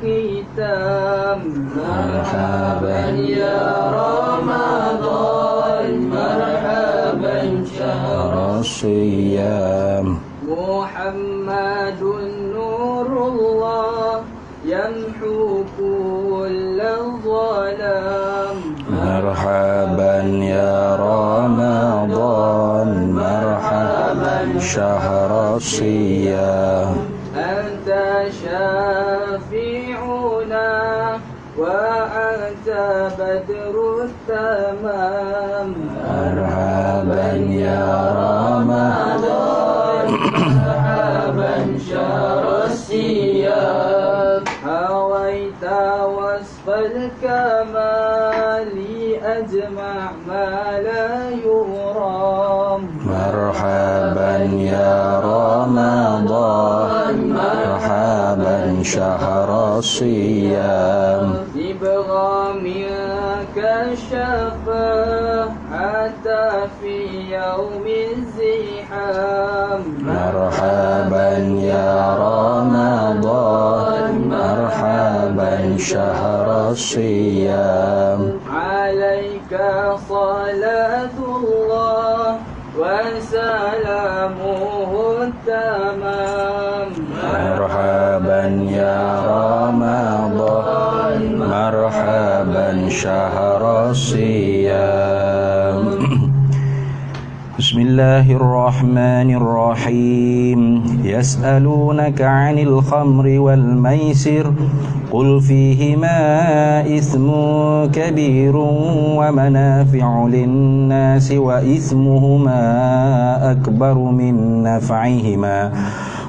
الختام مرحبا يا رمضان مرحبا شهر الصيام محمد نور الله يمحو كل الظلام مرحبا يا رمضان مرحبا شهر الصيام أنت شافعنا وأنت بدر التمام مرحبا يا رمضان مرحبا شهر الصيام هويت وصف الكمال أجمع ما لا يرام مرحبا يا رمضان مرحبا شهر الصيام ابغى منك الشفاعة في يوم الزحام مرحبا يا رمضان مرحبا شهر الصيام عليك صلاة الله وسلامه التمام مرحبا يا رمضان مرحبا شهر الصيام بسم الله الرحمن الرحيم يسألونك عن الخمر والميسر قل فيهما إثم كبير ومنافع للناس وإثمهما أكبر من نفعهما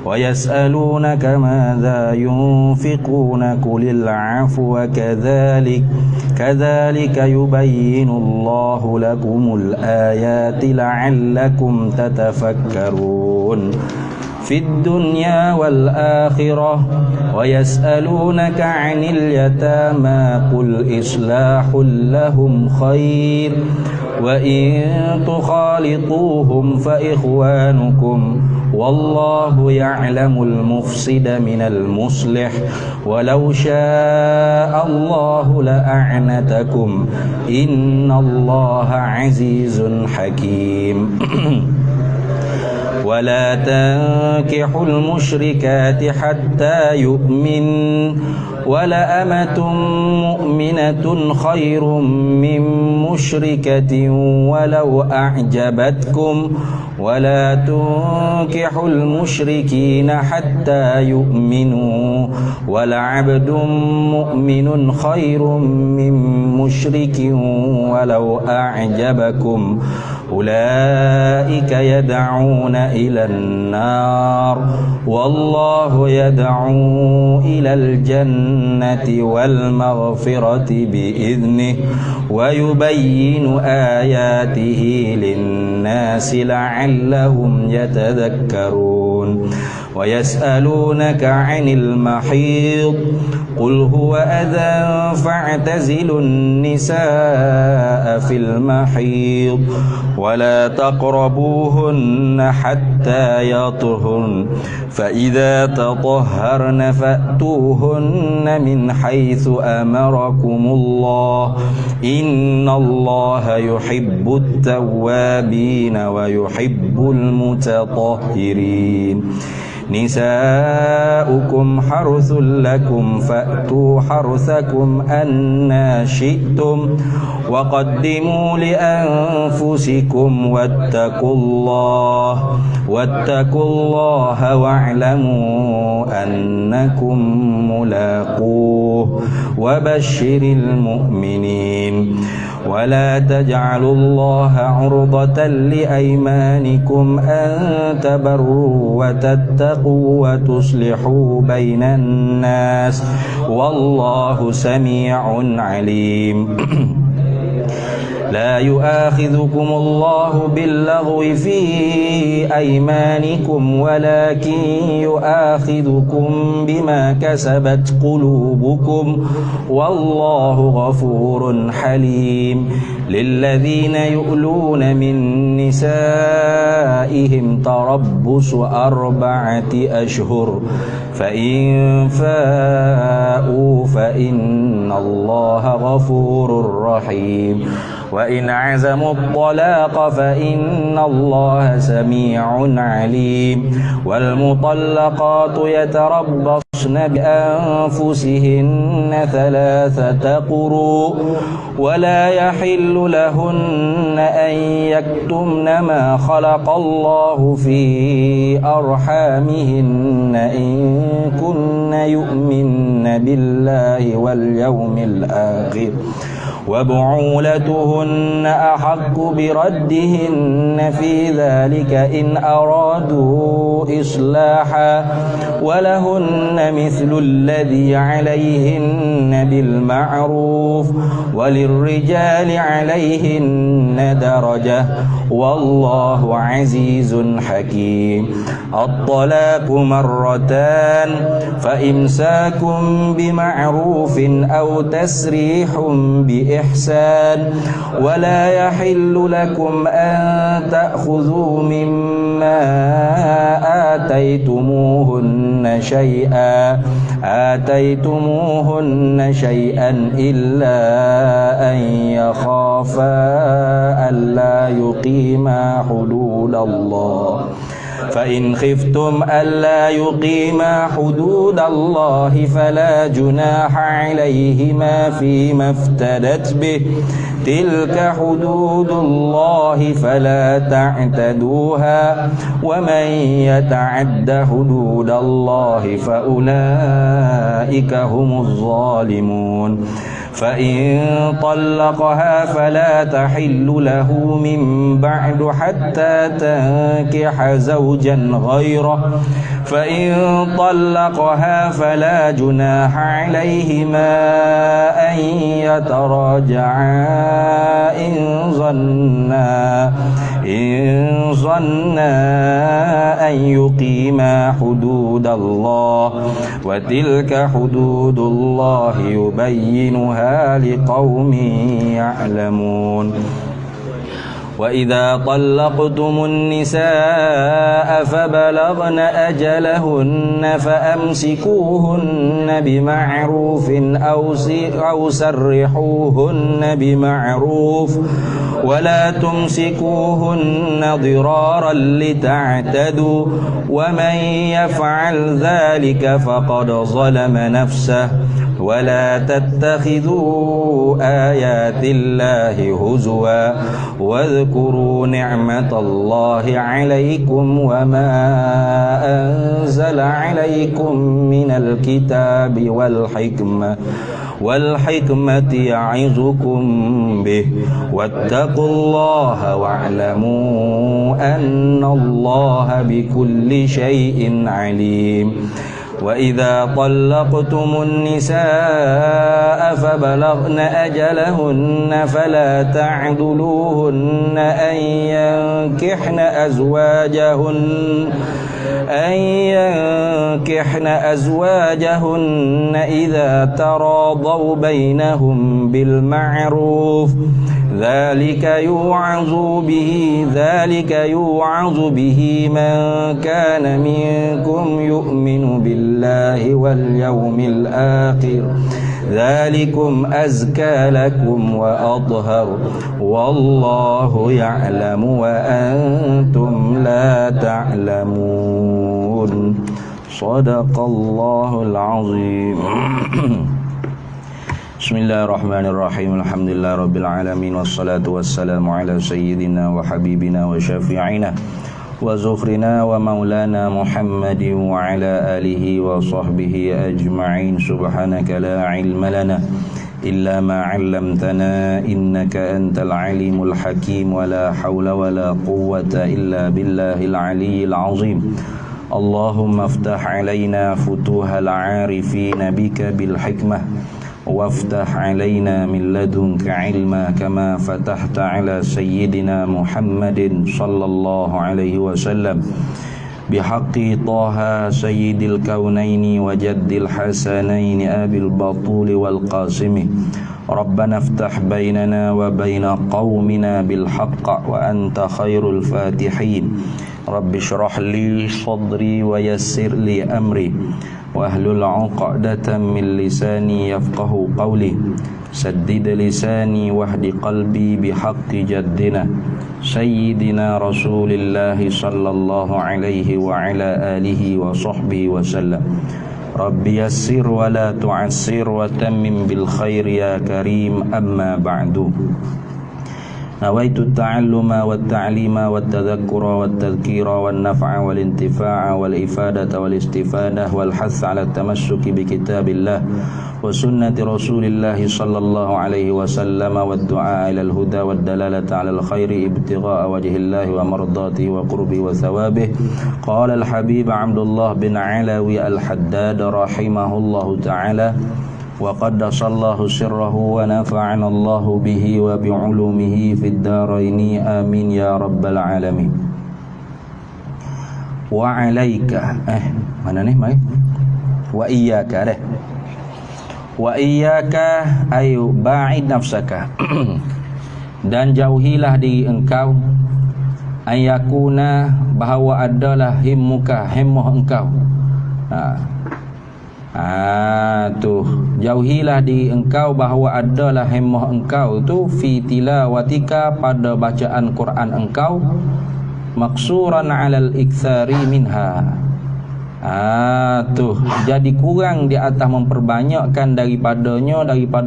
ويسألونك ماذا ينفقون قل العفو كذلك يبين الله لكم الآيات لعلكم تتفكرون في الدنيا والآخرة ويسألونك عن اليتامى قل إصلاح لهم خير وإن تخالطوهم فإخوانكم والله يعلم المفسد من المصلح ولو شاء الله لأعنتكم إن الله عزيز حكيم ولا تنكحوا المشركات حتى يؤمن ولأمة مؤمنة خير من مشركة ولو أعجبتكم ولا تنكحوا المشركين حتى يؤمنوا ولعبد مؤمن خير من مشرك ولو أعجبكم أولئك يدعون إلى النار والله يدعو إلى الجنة والمغفرة بإذنه ويبين آياته للناس لعلهم يتذكرون ويسألونك عن المحيض قل هو أذى فاعتزلوا النساء في المحيض ولا تقربوهن حتى يطهرن فإذا تطهرن فأتوهن من حيث أمركم الله إن الله يحب التوابين ويحب المتطهرين نساؤكم حرث لكم فأتوا حرثكم أنى شئتم وقدموا لأنفسكم واتقوا الله واعلموا أنكم ملاقوه وبشر المؤمنين ولا تجعلوا الله عرضة لأيمانكم أن تبروا وتتقوا وتصلحوا بين الناس والله سميع عليم لا يؤاخذكم الله باللغو في أيمانكم ولكن يؤاخذكم بما كسبت قلوبكم والله غفور حليم للذين يؤلون من نسائهم تربص 4 أشهر فإن فاءوا فإن الله غفور رحيم وإن عزموا الطلاق فإن الله سميع عليم والمطلقات يتربصن بأنفسهن 3 قروء ولا يحل لهن أن يكتمن ما خلق الله في أرحامهن إن كن يؤمن بالله واليوم الآخر وبعولتهن أحق بردهن في ذلك إن أرادوا إصلاحا ولهن مثل الذي عليهن بالمعروف وللرجال عليهن درجة والله عزيز حكيم الطلاق 2 فإمساك بمعروف أو تسريح بإحسان ولا يحل لكم أن تأخذوا مما آتيتموهن شيئا إلا أن يخافا ألا يقيما حدود الله فإن خفتم ألا يقيما حدود الله فلا جناح عليهما فيما افتدت به تلك حدود الله فلا تعتدوها ومن يتعد حدود الله فأولئك هم الظالمون فإن طلقها فلا تحل له من بعد حتى تنكح زوجا غيره فإن طلقها فلا جناح عليهما أن يتراجعا إن ظنا أن يقيما حدود الله وتلك حدود الله يبينها لقوم يعلمون وإذا طلقتم النساء فبلغن أجلهن فأمسكوهن بمعروف أو سرحوهن بمعروف ولا تمسكوهن ضرارا لتعتدوا ومن يفعل ذلك فقد ظلم نفسه ولا تتخذوا آيات الله هزوا واذكروا نعمة الله عليكم وما أنزل عليكم من الكتاب والحكمة يعظكم به واتقوا الله واعلموا أن الله بكل شيء عليم وإذا طلقتم النساء فبلغن أجلهن فلا تعضلوهن أن ينكحن أزواجهن إذا تراضوا بينهم بالمعروف ذلك يوعظ به من كان منكم يؤمن بالله واليوم الآخر ذلكم أزكى لكم وأطهر والله يعلم وأنتم لا تعلمون صدق الله العظيم Bismillahirrahmanirrahim. Alhamdulillah rabbil alamin wassalatu wassalamu ala sayyidina wa habibina wa syafi'ina wa zukhrina wa maulana Muhammadin wa ala alihi wa sahbihi ajma'in. Subhanaka la ilma lana illa ma 'allamtana innaka antal alimul hakim wa la hawla wa la quwwata illa billahil aliyyil azim. Allahumma aftah alaina futuhal 'arifin bika bil hikmah وافتح علينا من لدنك علما كما فتحت على سيدنا محمد صلى الله عليه وسلم بحق طه سيد الكونين وجد الحسنين أبي البطول والقاسم ربنا افتح بيننا وبين قومنا بالحق وأنت خير الفاتحين رب اشرح لي صدري ويسر لي أمري واحلل عقدة من لساني يفقه قولي سدد لساني واهد قلبي بحق جدنا سيدنا رسول الله صلى الله عليه وعلى آله وصحبه وسلم رب يسر ولا تعسر وتمم بالخير يا كريم أما بعد نويت التعلم والتعليم والتذكر والتذكير والنفع والانتفاع والإفادة والاستفادة والحث على التمسك بكتاب الله وسنة رسول الله صلى الله عليه وسلم والدعاء إلى الهدى والدلالة على الخير ابتغاء وجه الله ومرضاته وقربه وثوابه قال الحبيب عبد الله بن علوي الحداد رحمه الله تعالى وقدس الله سره ونفعنا الله به وبعلومه في الدارين آمين يا رب العالمين وعليك mana nih mai wa iyyaka deh wa iyyaka ayu ba'id nafsaka dan jauhilah diri engkau ayakuna bahawa adalah himmuka himmah engkau tuh jauhilah di engkau bahawa adalah himmah engkau tu fi tilawatika pada bacaan Quran engkau maksuran alal iktsari minha tuh jadi kurang di atas memperbanyakkan daripada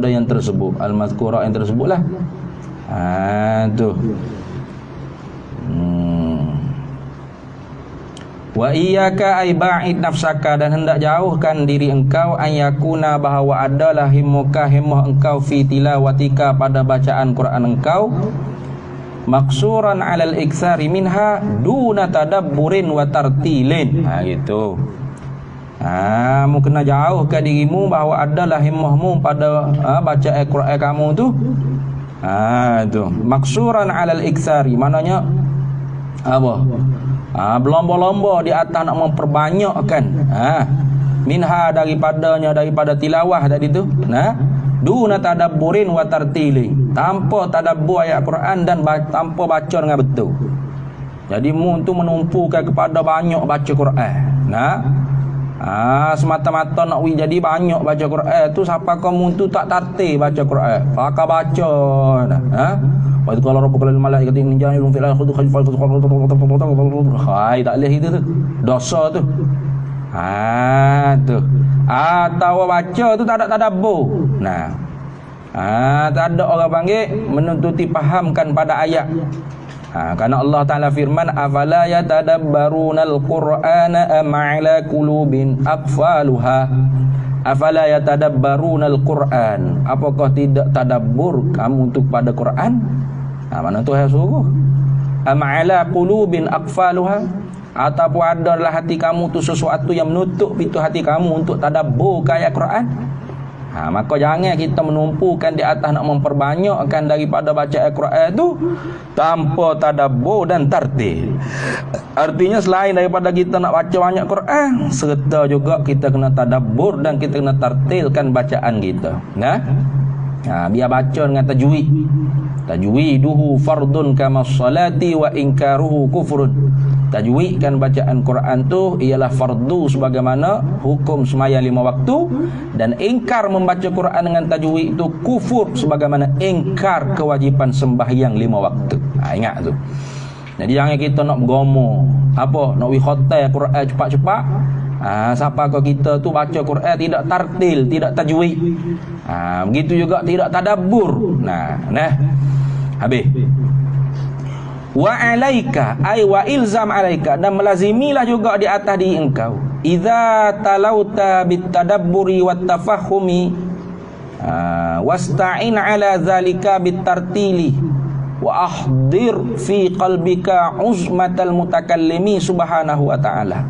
yang tersebut al-mazkurah yang tersebutlah tuh wa iyyaka ay ba'id nafsaka dan hendak jauhkan diri engkau ayakuna bahawa adalah himmuka himmah engkau fi tilawatika pada bacaan Quran engkau maksuran alal iktsari minha duna tadabburin wa tartilin gitu mu kena jauhkan dirimu bahawa adalah himmahmu pada baca Al-Quran kamu tu tu maksuran alal iktsari maknanya apa berlomba-lomba di atas nak memperbanyakkan minha daripada tilawah tadi tu duna tadabburin wa tartili tanpa tadabbur ayat Quran dan tanpa baca dengan betul. Jadi mu tu menumpukan kepada banyak baca Quran semata-mata nak jadi banyak baca Quran tu siapa kamu tu tak tartil baca Quran pakak baca wa qala rabbuka lil malaikati inni ja'ilun fil ardi khalifatan hai tak leh itu tu dosa tu tu atau baca tu tak ada tadabbur tak ada orang panggil menuntuti fahamkan pada ayat karena Allah Ta'ala firman afala yatadabbarunal qur'ana am 'ala qulubin aqfaluha afala yatadabbarunal qur'an apakah tidak tadabbur kamu untuk pada Quran mana tu saya suruh am 'ala qulubin aqfaluha ataupun adalah hati kamu tu sesuatu yang menutup pintu hati kamu untuk tadabbur ayat Quran maka jangan kita menumpukan di atas nak memperbanyakkan daripada baca Al-Quran tu tanpa tadabbur dan tartil. Artinya selain daripada kita nak baca banyak Quran, serta juga kita kena tadabbur dan kita kena tartilkan bacaan kita. Biar baca dengan tajwid. Tajwiduhu fardun kama salati wa inkaruhu kufrun. Tajwidkan bacaan Quran tu ialah fardu sebagaimana hukum semaya 5 waktu dan ingkar membaca Quran dengan tajwid itu kufur sebagaimana ingkar kewajipan sembahyang 5 waktu. Ingat tu. Jadi jangan kita nak bergomo nak khatam Quran cepat-cepat. Siapa kau kita tu baca Quran tidak tartil, tidak tajwid. Begitu juga tidak tadabbur. Habis. Wa alaika ay wa ilzam alaika dan melazimilah juga di atas diri engkau idza talauta bitadabburi wattafahumi wasta'in ala zalika bitartili wa ahdir fi qalbika uzmatal mutakallimi subhanahu wa ta'ala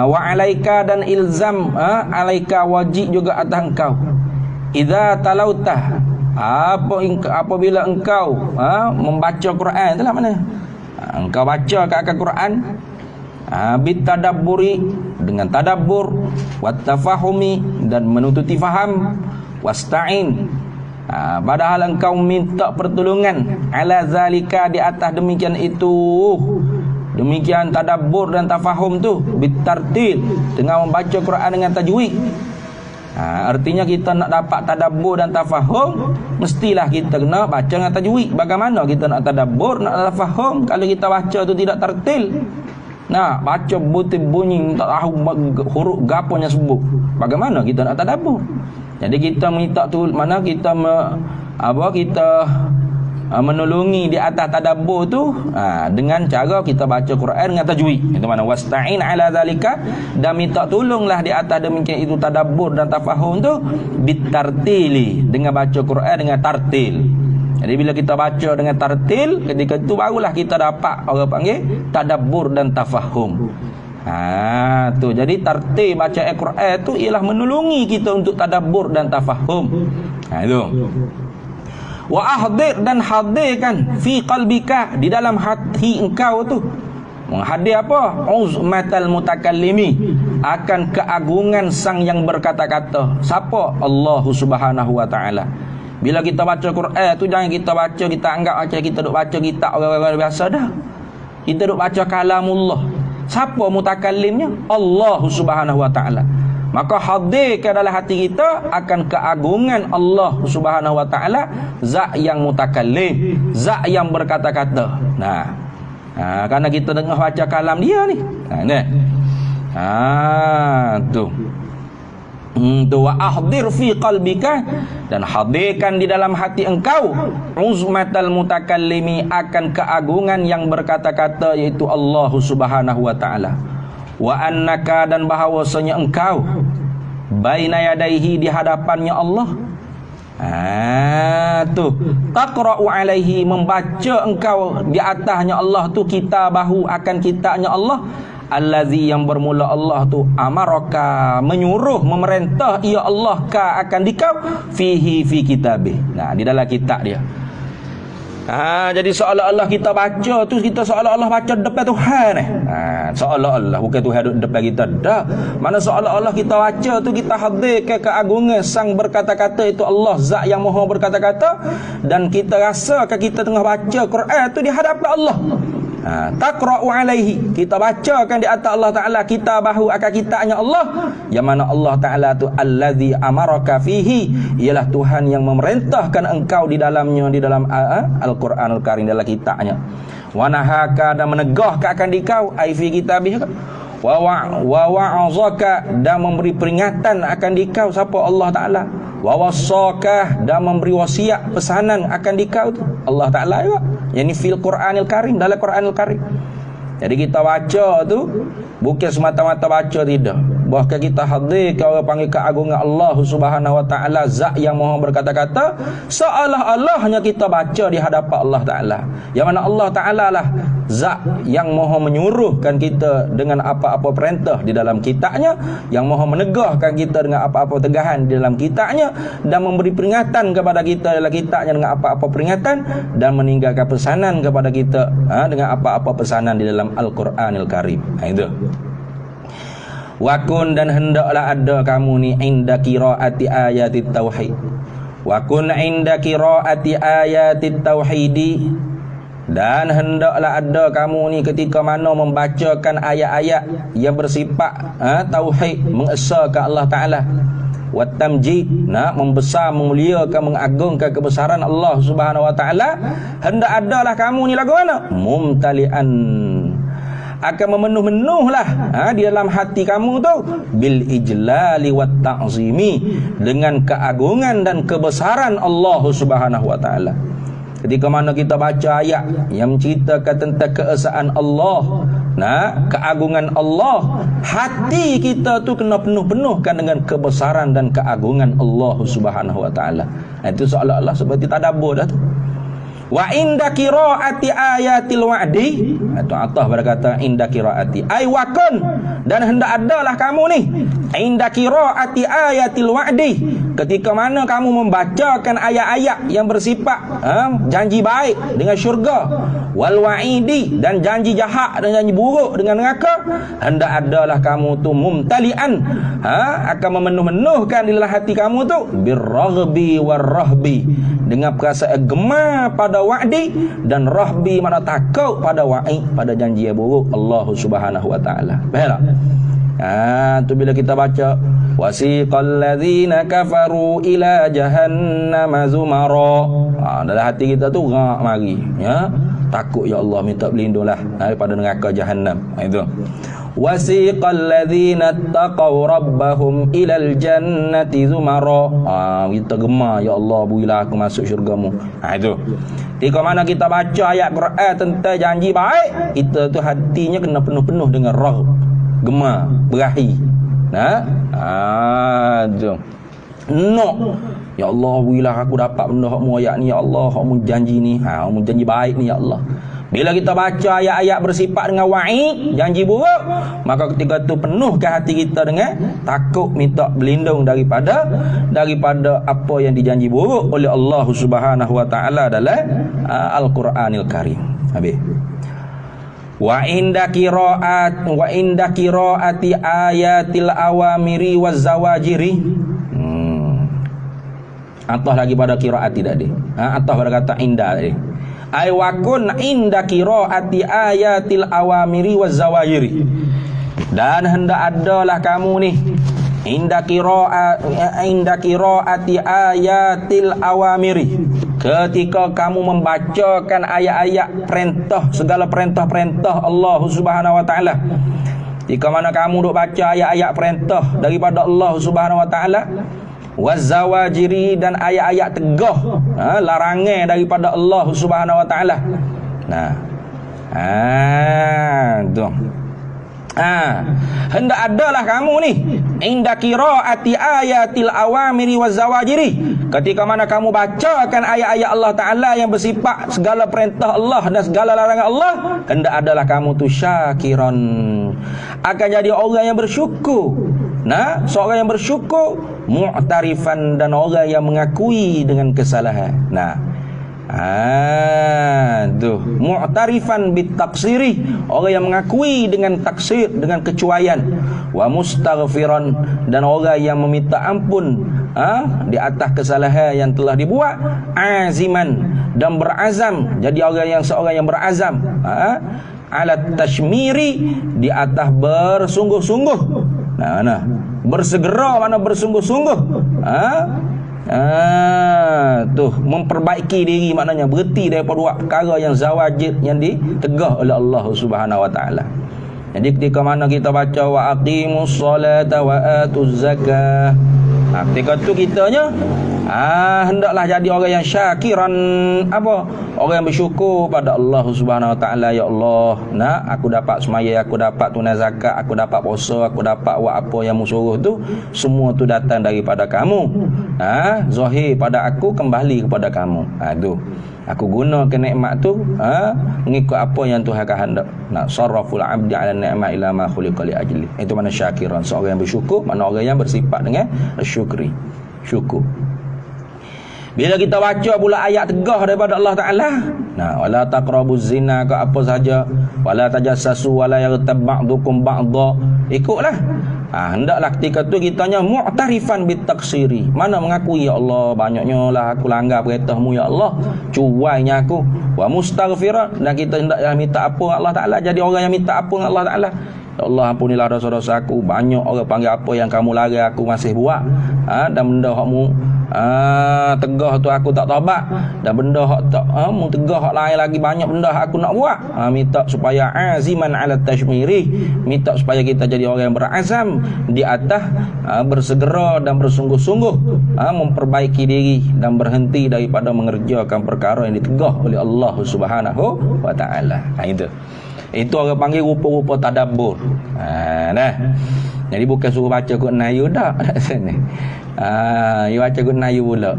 wa alaika dan ilzam alaika wajib juga atas engkau idza talautah, apabila engkau membaca Quran, itulah mana? Engkau baca akan Quran bitadabburi, dengan tadabbur, wattafahumi, dan menututi faham, wasta'in, padahal engkau minta pertolongan, ala zalika, di atas demikian itu, demikian tadabbur dan tafahum tu, bitartil, dengan membaca Quran dengan tajwid. Artinya kita nak dapat tadabbur dan tafahum, mestilah kita kena baca dengan tajwid. Bagaimana kita nak tadabbur, nak tafahum kalau kita baca tu tidak tartil? Nah, baca butir bunyi tak tahu huruf gaponya sebut. Bagaimana kita nak tadabbur? Jadi kita minta tu mana kita menolongi di atas tadabbur tu dengan cara kita baca Quran dengan tajwid. Itu mana wasta'in ala zalika, dan minta tolonglah di atas demikian itu tadabbur dan tafahum tu bitartili, dengan baca Quran dengan tartil. Jadi bila kita baca dengan tartil, ketika itu barulah kita dapat orang panggil tadabbur dan tafahum. Tu jadi tartil baca Al-Quran tu ialah menolongi kita untuk tadabbur dan tafahum. Itu. Wa ahdir, dan hadirkan fi qalbika, di dalam hati engkau tu. Menghadir apa? Uzmatal mutakallimi, akan keagungan sang yang berkata-kata. Siapa? Allah Subhanahu wa taala. Bila kita baca Quran tu, jangan kita baca, kita anggap macam kita duk baca kitab orang-orang biasa dah. Kita duk baca kalamullah. Siapa mutakallimnya? Allah Subhanahu wa taala. Maka hadirkan dalam hati kita akan keagungan Allah Subhanahu wa taala, zat yang mutakallim, zat yang berkata-kata. Karena kita dengar baca kalam dia ni. Tu wa ahdir fi qalbika, dan hadirkan di dalam hati engkau uzmatal mutakallimi, akan keagungan yang berkata-kata, yaitu Allah Subhanahu wa taala. Wa annaka, dan bahawasanya engkau baina yadaihi, di hadapannya Allah. Taqra'u alaihi, membaca engkau di atasnya Allah tu, kitabahu, akan kitabnya Allah, allazi, yang bermula Allah tu, amaraka, menyuruh, memerintah ia Allah ka, akan dikau, fihi, fi kitabih, di dalam kitab dia. Jadi seolah-olah kita baca tu, kita seolah-olah baca depan Tuhan seolah-olah, bukan Tuhan duduk depan kita dah. Mana seolah-olah kita baca tu, kita hadirkan keagungan sang berkata-kata, itu Allah, zat yang maha berkata-kata, dan kita rasakan kita tengah baca Quran tu di hadapan Allah. Taqra'u alaihi, kita bacakan di atas Allah Ta'ala, kitabahu, akan kitabnya Allah, yang mana Allah Ta'ala tu allazi amaraka fihi, ialah Tuhan yang memerintahkan engkau di dalamnya, di dalam Al-Quranul Karim, dalam kitabnya. Wa nahaka, dan menegahkan akan dikau, ai fi kitabih, wa wa'azaka, dan memberi peringatan akan dikau, siapa? Allah Ta'ala. Wa wasaka, dan memberi wasiat, pesanan akan dikau tu, Allah Ta'ala juga. Yang ni fil Quranil Karim, dalam Quranil Karim. Jadi kita baca tu bukan semata-mata baca, tidak. Bahkan kita hadir, orang panggil keagungan Allah Subhanahu wa taala, zat yang maha berkata-kata, seolah-olahnya kita baca di hadapan Allah Taala. Yang mana Allah Taala lah zat yang maha menyuruhkan kita dengan apa-apa perintah di dalam kitabnya, yang maha menegahkan kita dengan apa-apa tegahan di dalam kitabnya, dan memberi peringatan kepada kita dalam kitabnya dengan apa-apa peringatan, dan meninggalkan pesanan kepada kita dengan apa-apa pesanan di dalam Al-Quranil Karim. Itu. Wakun, dan hendaklah ada kamu ni inda qiraati ayatit tauhid. Wakun inda qiraati ayatit tauhidi, dan hendaklah ada kamu ni ketika mana membacakan ayat-ayat yang bersifat tauhid, mengesahkan Allah Taala. Wat tamjid, membesar, memuliakan, mengagungkan kebesaran Allah Subhanahu wa taala. Hendak adalah kamu ni lagu mana? Mumtalian, akan memenuh-menuhlah di dalam hati kamu tu bil ijlali wat ta'zimi, dengan keagungan dan kebesaran Allah Subhanahu wa taala. Ketika mana kita baca ayat yang menceritakan tentang keesaan Allah, keagungan Allah, hati kita tu kena penuh-penuhkan dengan kebesaran dan keagungan Allah Subhanahu wa taala. Itu seolah-olah seperti tadabbur dah tu. Wa inda qiraati ayatil wa'di, atau Allah berkata inda qiraati ay wakun, dan hendak adalah kamu ni inda qiraati ayatil wa'di, ketika mana kamu membacakan ayat-ayat yang bersifat janji baik dengan syurga, wal wa'idi, dan janji jahat dan janji buruk dengan neraka, hendak adalah kamu tu mumtalian, akan memenuh-menuhkan di dalam hati kamu tu birraghbi warrahbi, dengan perasaan gemar pada wa'di, dan rahbi makna takut pada wa'id, pada janji yang buruk Allah Subhanahu wa taala. Faham tak? Tu bila kita baca wasiqal ladzina kafaru ila jahannam zumara, dalam hati kita tu rak mari, ya, takut ya Allah, minta berlindunglah daripada neraka jahanam. Itu wasiqal ladzina taqaw rabbahum ilal jannati zumara, kita gemar ya Allah, berilah aku masuk syurga-Mu. Itu ketika mana kita baca ayat Quran tentang janji baik, kita tu hatinya kena penuh-penuh dengan roh gemar, berahi. No, ya Allah, berilah aku dapat benda hak-Mu ayat ni ya Allah, hak-Mu janji ni, hak-Mu janji baik ni ya Allah. Bila kita baca ayat-ayat bersifat dengan wa'id, janji buruk, maka ketika itu penuhkan hati kita dengan takut, minta berlindung daripada apa yang dijanji buruk oleh Allah Subhanahu wa taala dalam Al-Quranil Karim. Habis. Wa inda qiraati ayatil awamiri waz zawajiri. Atah lagi pada qiraati tadi. Atah pada kata inda tadi. Ay wakun inda qiraati ayatil awamiri waz zawajiri. Dan hendak adalah kamu ni inda qiraati ayatil awamiri, ketika kamu membacakan ayat-ayat perintah, segala perintah-perintah Allah Subhanahu wa taala. Jika mana kamu duk baca ayat-ayat perintah daripada Allah Subhanahu wa taala, wazawajiri, dan ayat-ayat tegah, larangan daripada Allah Subhanahu wa taala. Tu. Hendak adalah kamu ni inda qiraati ayatil awamiri wazawajiri, ketika mana kamu bacakan ayat-ayat Allah taala yang bersifat segala perintah Allah dan segala larangan Allah, hendak adalah kamu tu syakiran, akan jadi orang yang bersyukur. Seorang yang bersyukur, mu'tarifan, dan orang yang mengakui dengan kesalahan. Mu'tarifan bitaqsiri, orang yang mengakui dengan taksir, dengan kecuaian. Wa mustaghfiran, dan orang yang meminta ampun di atas kesalahan yang telah dibuat. Aziman, dan berazam, jadi seorang yang berazam alat tashmiri, di atas bersungguh-sungguh. Bersegera mana bersungguh-sungguh. Memperbaiki diri, maknanya berhenti daripada buat perkara yang zawajir, yang ditegah oleh Allah Subhanahu wa taala. Jadi ketika mana kita baca wa aqimus solata wa atuz zakah, ketika tu kitanya hendaklah jadi orang yang syakiran, orang yang bersyukur pada Allah Subhanahu wa taala. Ya Allah, aku dapat semaya, aku dapat tunai zakat, aku dapat puasa, aku dapat buat apa yang Mu suruh tu, semua tu datang daripada Kamu. Zahir pada aku, kembali kepada Kamu. Tu aku gunakan nikmat tu mengikut apa yang Tuhan kehendak. Sarraful abdi ala ni'ma ila ma khuliqa li ajli. Itu mana syakiran, seorang yang bersyukur, mana orang yang bersifat dengan syukri, syukur. Bila kita baca pula ayat tegah daripada Allah Ta'ala, wala taqrabuz zina, ke apa saja, wala tajassasu, wala yaghtab ba'dukum ba'dha, ikutlah. Hendaklah ketika tu kitanya mu'tarifan bitaqsiri, mana mengakui ya Allah, banyaknya lah aku langgar perintah-Mu ya Allah, cuainya aku. Wa mustaghfiran, dan kita hendaklah minta ampun Allah Ta'ala, jadi orang yang minta ampun Allah Ta'ala. Ya Allah, ampunilah dosa-dosa aku. Banyak orang panggil apa yang Kamu larang aku masih buat, dan benda hak-Mu tegah tu aku tak taubat, dan benda hak tak Mu tegah hak lain lagi, banyak benda hak aku nak buat. Minta supaya aziman ala tashmiri, minta supaya kita jadi orang yang berazam di atas bersegera dan bersungguh-sungguh memperbaiki diri dan berhenti daripada mengerjakan perkara yang ditegah oleh Allah Subhanahu wa taala. Itu orang panggil rupa-rupa tadabbur. Jadi bukan suruh baca Quran Melayu dah kat sini. You baca Quran Melayu pula.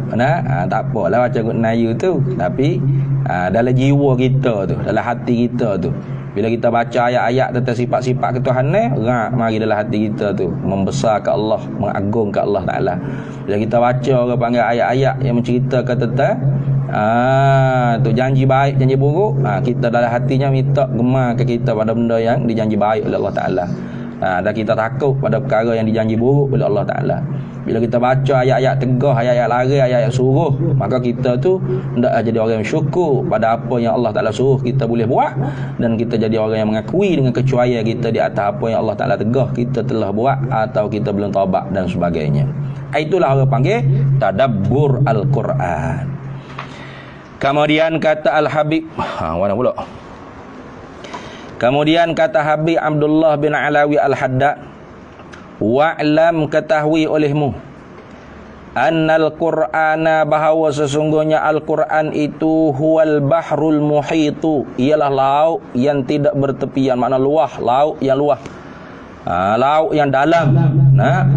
Tak apalah baca Quran Melayu tu, tapi dalam jiwa kita tu, dalam hati kita tu, bila kita baca ayat-ayat tentang sifat-sifat ketuhanan, mari dalam hati kita tu membesarkan Allah, mengagungkan Allah Taala. Bila kita baca orang panggil ayat-ayat yang menceritakan tentang tu janji baik, janji buruk, kita dalam hatinya minta gemarkan kita pada benda yang dijanji baik oleh Allah Taala. Dan kita takut pada perkara yang dijanji buruk oleh Allah Taala. Bila kita baca ayat-ayat tegah, ayat-ayat larang, ayat-ayat suruh, maka kita tu hendaklah jadi orang yang syukur pada apa yang Allah Taala suruh kita boleh buat, dan kita jadi orang yang mengakui dengan kecuaian kita di atas apa yang Allah Taala tegah kita telah buat atau kita belum taubat dan sebagainya. Itulah orang panggil tadabbur Al-Quran. Kemudian kata Al-Habib, mana pula? Kemudian kata Habib Abdullah bin Alawi Al-Haddad, wa'lam, ketahui olehmu, annal Qur'ana, bahawa sesungguhnya Al-Quran itu huwal bahrul muhitu, ialah laut yang tidak bertepian, makna luah, laut yang luah, laut yang dalam,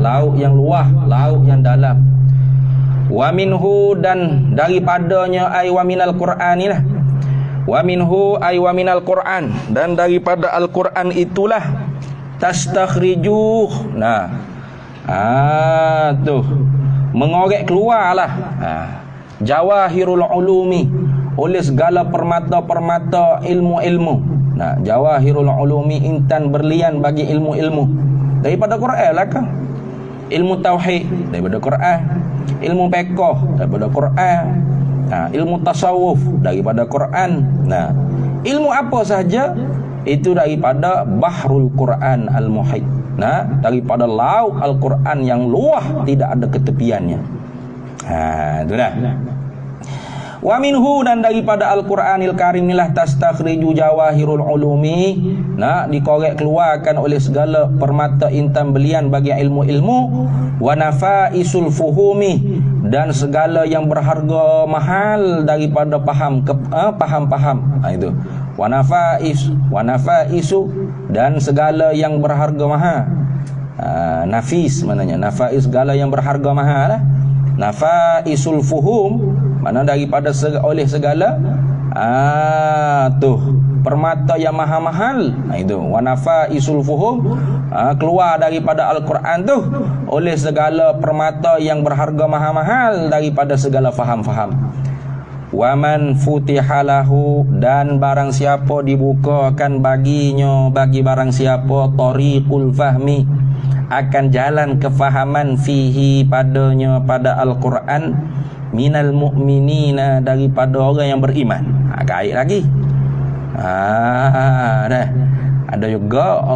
laut yang luah, laut yang dalam. Wa minhu, dan daripadanya, ay wa minal Qur'ani lah, wa minhu ay wa minal Qur'an, dan daripada Al-Quran itulah tastakhrijuh, tuh mengorek keluarlah jawahirul ulumi, oleh segala permata-permata ilmu-ilmu. Jawahirul ulumi, intan berlian bagi ilmu-ilmu daripada Quran lah kan. Ilmu tauhid daripada Quran, ilmu fiqh daripada Quran, ilmu tasawuf daripada Quran. Ilmu apa sahaja itu daripada bahrul Quran al-muhit, daripada laut Al-Quran yang luah, tidak ada ketepiannya. Itulah. Wa minhu, dan daripada Al-Quranil Karim inilah tastakhriju jawahirul ulumi, dikorek keluarkan oleh segala permata intan belian bagi ilmu-ilmu, wa nafaisul fuhumi, dan segala yang berharga mahal daripada paham-paham. Itu wa nafaisu, dan segala yang berharga mahal. Nafis maknanya, nafais, segala yang berharga mahal lah. Nafaisul fuhum, mana daripada oleh segala permata yang mahal-mahal. Itu wa nafaisul fuhum, keluar daripada Al-Quran tu oleh segala permata yang berharga mahal-mahal daripada segala faham-faham. Wa man futihalahu, dan barang siapa dibukakan baginya, bagi barang siapa, tariqul fahmi, akan jalan kefahaman, fihi, padanya, pada Al-Quran, minal mu'minina, daripada orang yang beriman. Kait lagi. Dah. Ada juga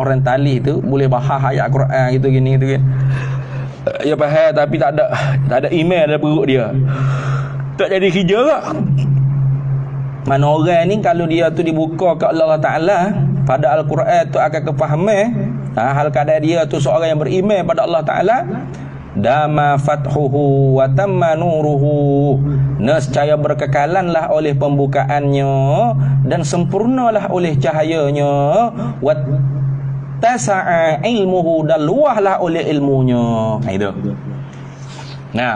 orang tali tu boleh bahas ayat Quran gitu gini tu kan. Dia faham tapi tak ada email dalam perut dia. Tak jadi kerja ke? Mana orang ni kalau dia tu dibuka ke Allah Ta'ala pada Al-Quran tu akan kefahaman, hal keadaan dia tu seorang yang beriman pada Allah Ta'ala, dama fathuhu wa tamma nuruhu, nescaya berkekalanlah oleh pembukaannya dan sempurnalah oleh cahayanya, wa tasa'a ilmuhu, dan luahlah oleh ilmunya. Itu.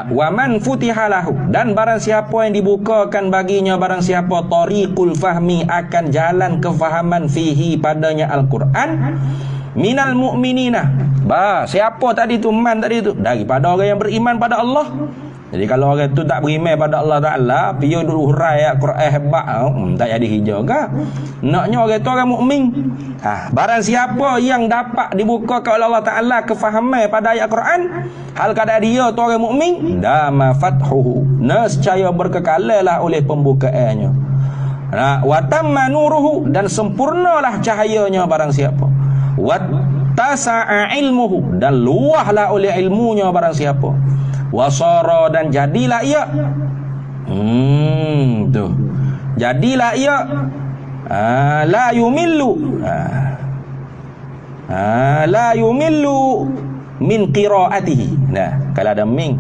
Wa man futihalahu, dan barang siapa yang dibukakan baginya, barang siapa, tariqul fahmi, akan jalan kefahaman, fihi, padanya Al-Quran, minal mu'minina, siapa tadi tu, man tadi tu, daripada orang yang beriman pada Allah. Jadi kalau orang tu tak beriman pada Allah Ta'ala, piyo dulu hurai Quran hebat, tak jadi hijau ke? Naknya orang tu orang mukmin. Barang siapa yang dapat dibuka oleh Allah Ta'ala kefahaman pada ayat Quran, hal keadaan dia tu orang mukmin, dama fathuhu, nescaya berkekalalah oleh pembukaannya, wa tamma nuruhu, dan sempurnalah cahayanya barang siapa, wa tasa'a ilmuhu, dan luahlah oleh ilmunya barang siapa, wasara, dan jadilah ia tuh, jadilah ia la yumillu, la yumillu min qiraatihi. Kalau ada min,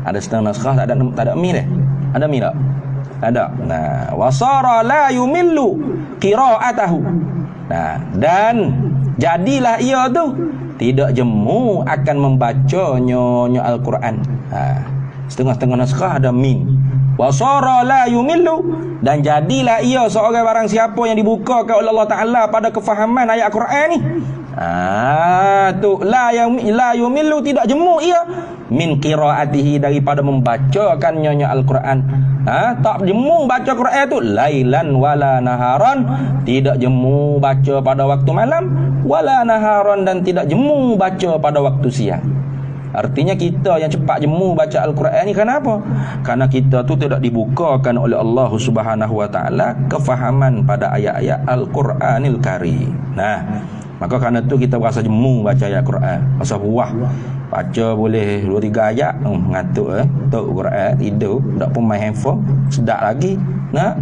ada setengah naskah tak ada min dah. Ada min tak? Ada. Wasara la yumillu qiraatahu, Nah, dan jadilah ia tu tidak jemu akan membacanya Al-Quran. Setengah-setengah naskah ada min. Wasara la yumillu, dan jadilah ia seorang barang siapa yang dibukakan oleh Allah Ta'ala pada kefahaman ayat Quran ni. Tu la yumillu, tidak jemu ia min qiraatihi, daripada membacakannya Al-Quran. Tak jemu baca Quran tu lailan wala naharan, tidak jemu baca pada waktu malam, wala naharan, dan tidak jemu baca pada waktu siang. Artinya kita yang cepat jemu baca Al-Quran ni kenapa? Karena kita tu tidak dibukakan oleh Allah Subhanahu Wa Taala kefahaman pada ayat-ayat Al-Quranil Karim. Nah, maka kerana tu kita berasa jemu baca ayat Quran, rasa puas. Baca boleh 2-3 ayat, ngantuk tok Quran, tidur, tak pun main handphone, sedap lagi. Nah,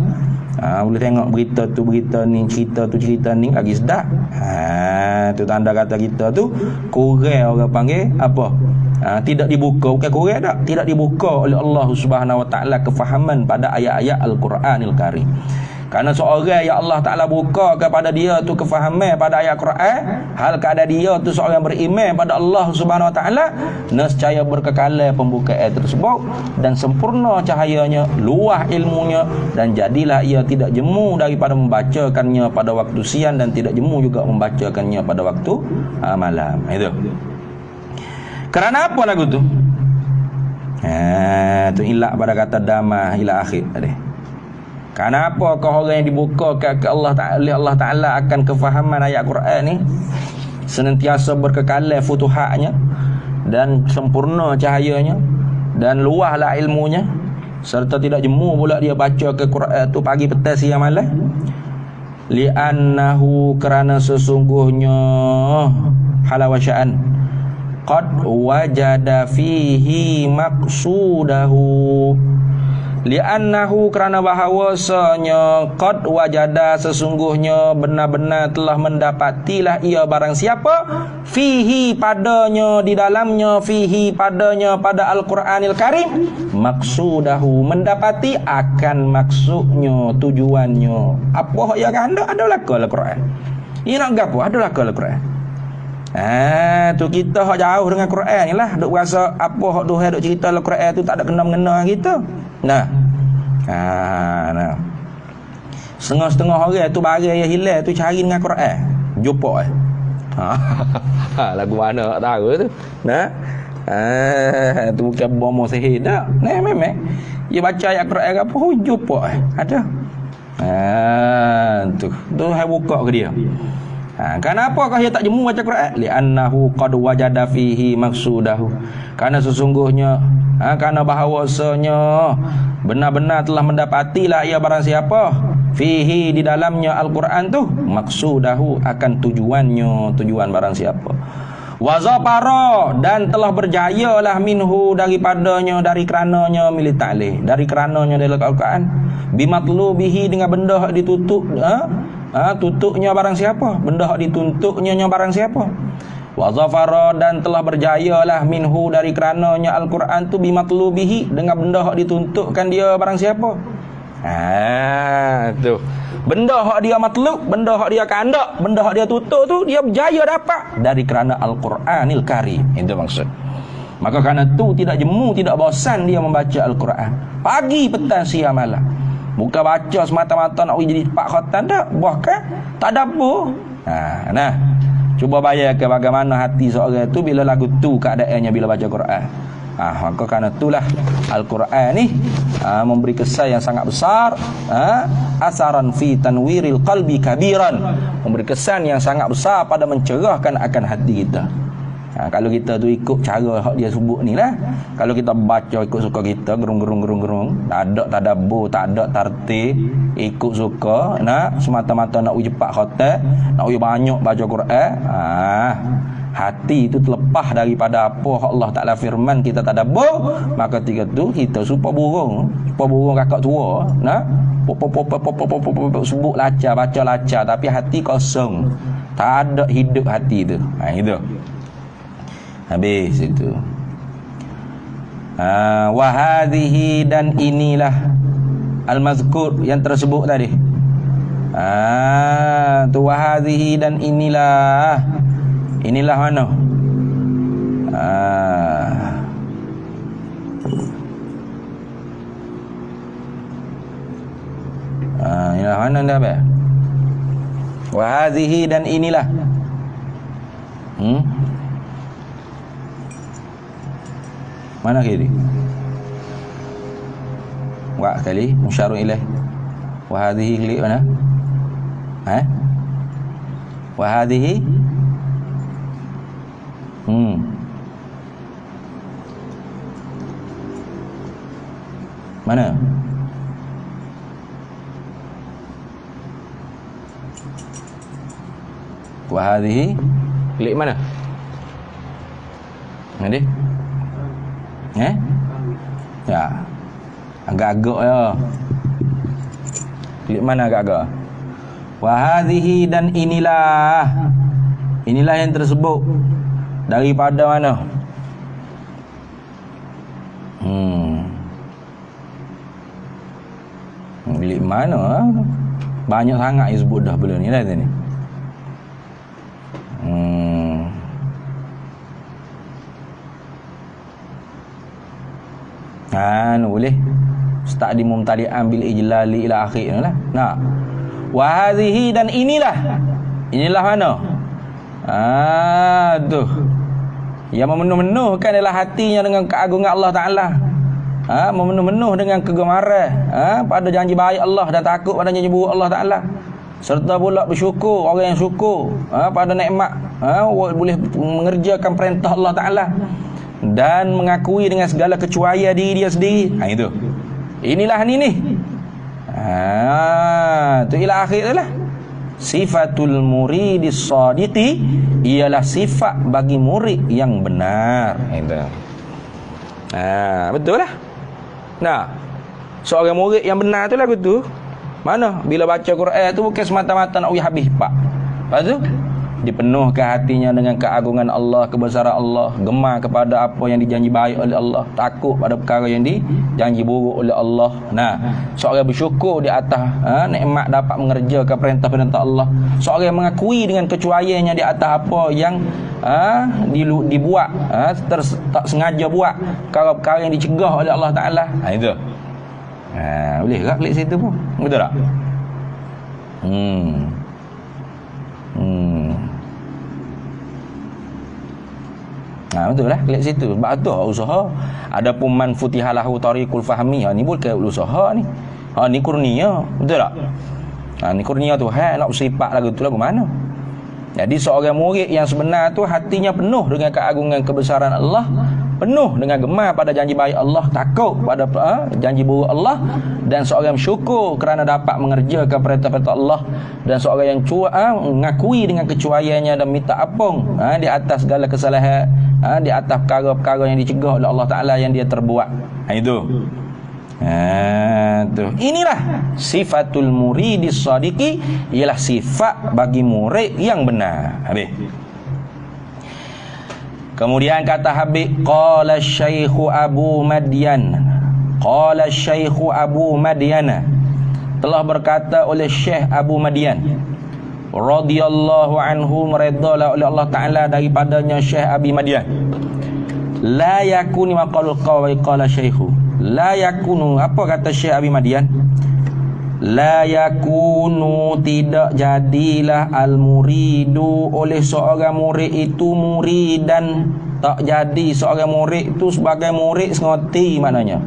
boleh tengok berita tu berita ni, cerita tu cerita ni, lagi sedap. Tu tanda kata kita tu kurang, orang panggil apa? Tidak dibuka, bukan kurang tak, tidak dibuka oleh Allah Subhanahu Wa Taala kefahaman pada ayat-ayat Al-Quranil Karim. Kerana seorang yang Allah Ta'ala buka kepada dia tu kefahaman pada ayat Quran, hal keadaan dia tu seorang beriman pada Allah Subhanahu Wa Taala, nescaya berkekalan pembukaan tersebut dan sempurna cahayanya, luah ilmunya, dan jadilah ia tidak jemu daripada membacakannya pada waktu siang, dan tidak jemu juga membacakannya pada waktu malam. Itu. Kerana apa lagu tu? Tu ilak pada kata damah ila akhir tadi. Kenapa kau orang yang dibuka ke Allah Ta'ala akan kefahaman ayat Quran ni, senantiasa berkekalan futuhatnya dan sempurna cahayanya dan luahlah ilmunya, serta tidak jemu pula dia baca ke Quran tu pagi petang siang malam? Li'annahu, kerana sesungguhnya halawasya'an qad wajada fihi maqsudahu. Li'annahu, kerana bahawasanya qad wajada, sesungguhnya benar-benar telah mendapatilah ia barang siapa, fihi, padanya, di dalamnya, fihi, padanya, pada Al-Quranil Karim, maksudahu, mendapati akan maksudnya, tujuannya. Apa yang adalah Al-Quran. Ia nak gapo? Adalah Al-Quran. Tu kita hak jauh dengan Quran ni lah, duk rasa apa hak Tuhan duk cerita Al-Quran tu tak ada kena-mengena kita. Nah. Setengah-setengah orang tu barang yang hilang tu cari dengan Quran, jumpa lagu mana tak tahu tu. Nah. Tu bukan bomo sihir dak. Nah, memang dia baca ayat Quran apa jumpa ada. Tu hai buka ke dia. Kenapa kau dia tak jemu baca Quran? Li'annahu qad wajada fihi maqsudahu. Karena sesungguhnya karena bahawasanya benar-benar telah mendapatilah ia barang siapa, fihi, di dalamnya Al-Quran tu, maqsudahu, akan tujuannya, tujuan barang siapa. Wa zafara, dan telah berjayalah minhu, daripadanya, dari kerananya, milik ta'lih, dari kerananya dalam Al-Quran, bimatlubihi, dengan benda hak ditutup, tutuknya barang siapa, benda hak dituntutnya barang siapa. Wa zafara, dan telah berjayalah minhu, dari kerananya Al-Quran tu, bimatlubihi, dengan benda hak dituntutkan dia barang siapa. Tu benda hak dia matlub, benda hak dia kandak, benda hak dia tutup tu, dia berjaya dapat dari kerana Al-Quranil Karim. Itu maksud. Maka kerana tu tidak jemu, tidak bosan dia membaca Al-Quran pagi, petang, siang, malam. Bukan baca semata-mata nak jadi pak khatam tak, bahkan tak ada apa. Nah, cuba bayangkan bagaimana hati seorang tu bila lagu tu keadaannya bila baca Quran. Maka kerana itulah Al-Quran ni memberi kesan yang sangat besar, asaran fi tanwiril qalbi kabiran, memberi kesan yang sangat besar pada mencerahkan akan hati kita. Kalau kita tu ikut cara hak dia sebut ni lah, kalau kita baca ikut suka kita, gerung, tak ada tadabbur, tak ada tartib, ikut suka, nak semata-mata nak uji cepat khatam, nak uji banyak baca Quran, hati itu terlepas daripada apa Allah Ta'ala firman, kita tadabbur, maka tiga tu kita supa burung kakak tua, nah, sebut lacak, baca lacak, tapi hati kosong, tak ada hidup hati tu. Itu habis itu. Wa hadhihi, dan inilah al-mazkur yang tersebut tadi. Tu wahadhihi dan inilah. Inilah mana? Inilah mana dah apa? Wahadhihi dan inilah. Mana kiri? Wa kali musyarun ilaih. Wahadhihi klik mana? Wahadhihi mana? Wahadhihi klik mana? Mana dia? Ya. Agak-agak ya. Klik mana agak-agak? Wahadhihi dan inilah. Inilah yang tersebut. Daripada mana? Klik mana? Banyak sangat yang sebut dah benda ni dah ni. Boleh start di mumtali'an bil ijlali ila akhir lah. Nah. Wa hadhihi dan inilah. Inilah mana? Tu. Yang memenuh-menuhkan adalah hatinya dengan keagungan Allah Taala. Memenuh-menuh dengan kegemaran pada janji baik Allah dan takut pada janji buruk Allah Taala. Serta pula bersyukur, orang yang syukur pada nikmat, boleh mengerjakan perintah Allah Taala dan mengakui dengan segala kecuaian diri dia sendiri. Itu. Inilah ni. Tu ila akhir lah. Sifatul muridis sadiqi ialah sifat bagi murid yang benar. Itu. Betul lah. Nah, seorang murid yang benar tu lagu tu. Mana? Bila baca Quran tu bukan semata-mata nak uji habis pak. Lepas tu dipenuhkan hatinya dengan keagungan Allah, kebesaran Allah, gemar kepada apa yang dijanji baik oleh Allah, takut pada perkara yang dijanji buruk oleh Allah. Nah, seorang bersyukur di atas nikmat dapat mengerjakan perintah-perintah Allah. Seorang mengakui dengan kecuaiannya di atas apa yang dibuat, tak sengaja buat, perkara-perkara yang dicegah oleh Allah Taala. Itu. Boleh tak klik situ pun? Betul tak? Betul lah, klik situ. Sebab tu usaha. Adapun man futihalahu tariqul fahmi, ni bukan usaha ni. Ni kurnia, betul tak? Ni kurnia Tuhan nak bersifat lagu tu lagu mana? Jadi seorang murid yang sebenar tu hatinya penuh dengan keagungan kebesaran Allah, penuh dengan gemar pada janji baik Allah, takut pada janji buruk Allah, dan seorang syukur kerana dapat mengerjakan perintah-perintah Allah, dan seorang yang mengakui dengan kecuaiannya dan minta ampun di atas segala kesalahan, di atas perkara-perkara yang dicegah oleh Allah Ta'ala yang dia terbuat. Itu. Tu. Inilah sifatul muridis sadiqi, ialah sifat bagi murid yang benar. Habis. Kemudian kata Habib, qala Syekh Abu Madyan, qala Syekh Abu Madyan, telah berkata oleh Syekh Abu Madyan radhiyallahu anhu, meridhalah oleh Allah Taala daripadanya Syekh Abi Madyan, la yakuni maqalul qawi qala Syekhu, la yakunu, apa kata Syekh Abi Madyan? La yakunu, tidak jadilah al-muridu, oleh seorang murid itu muridan, tak jadi seorang murid itu sebagai murid sengoti. Maknanya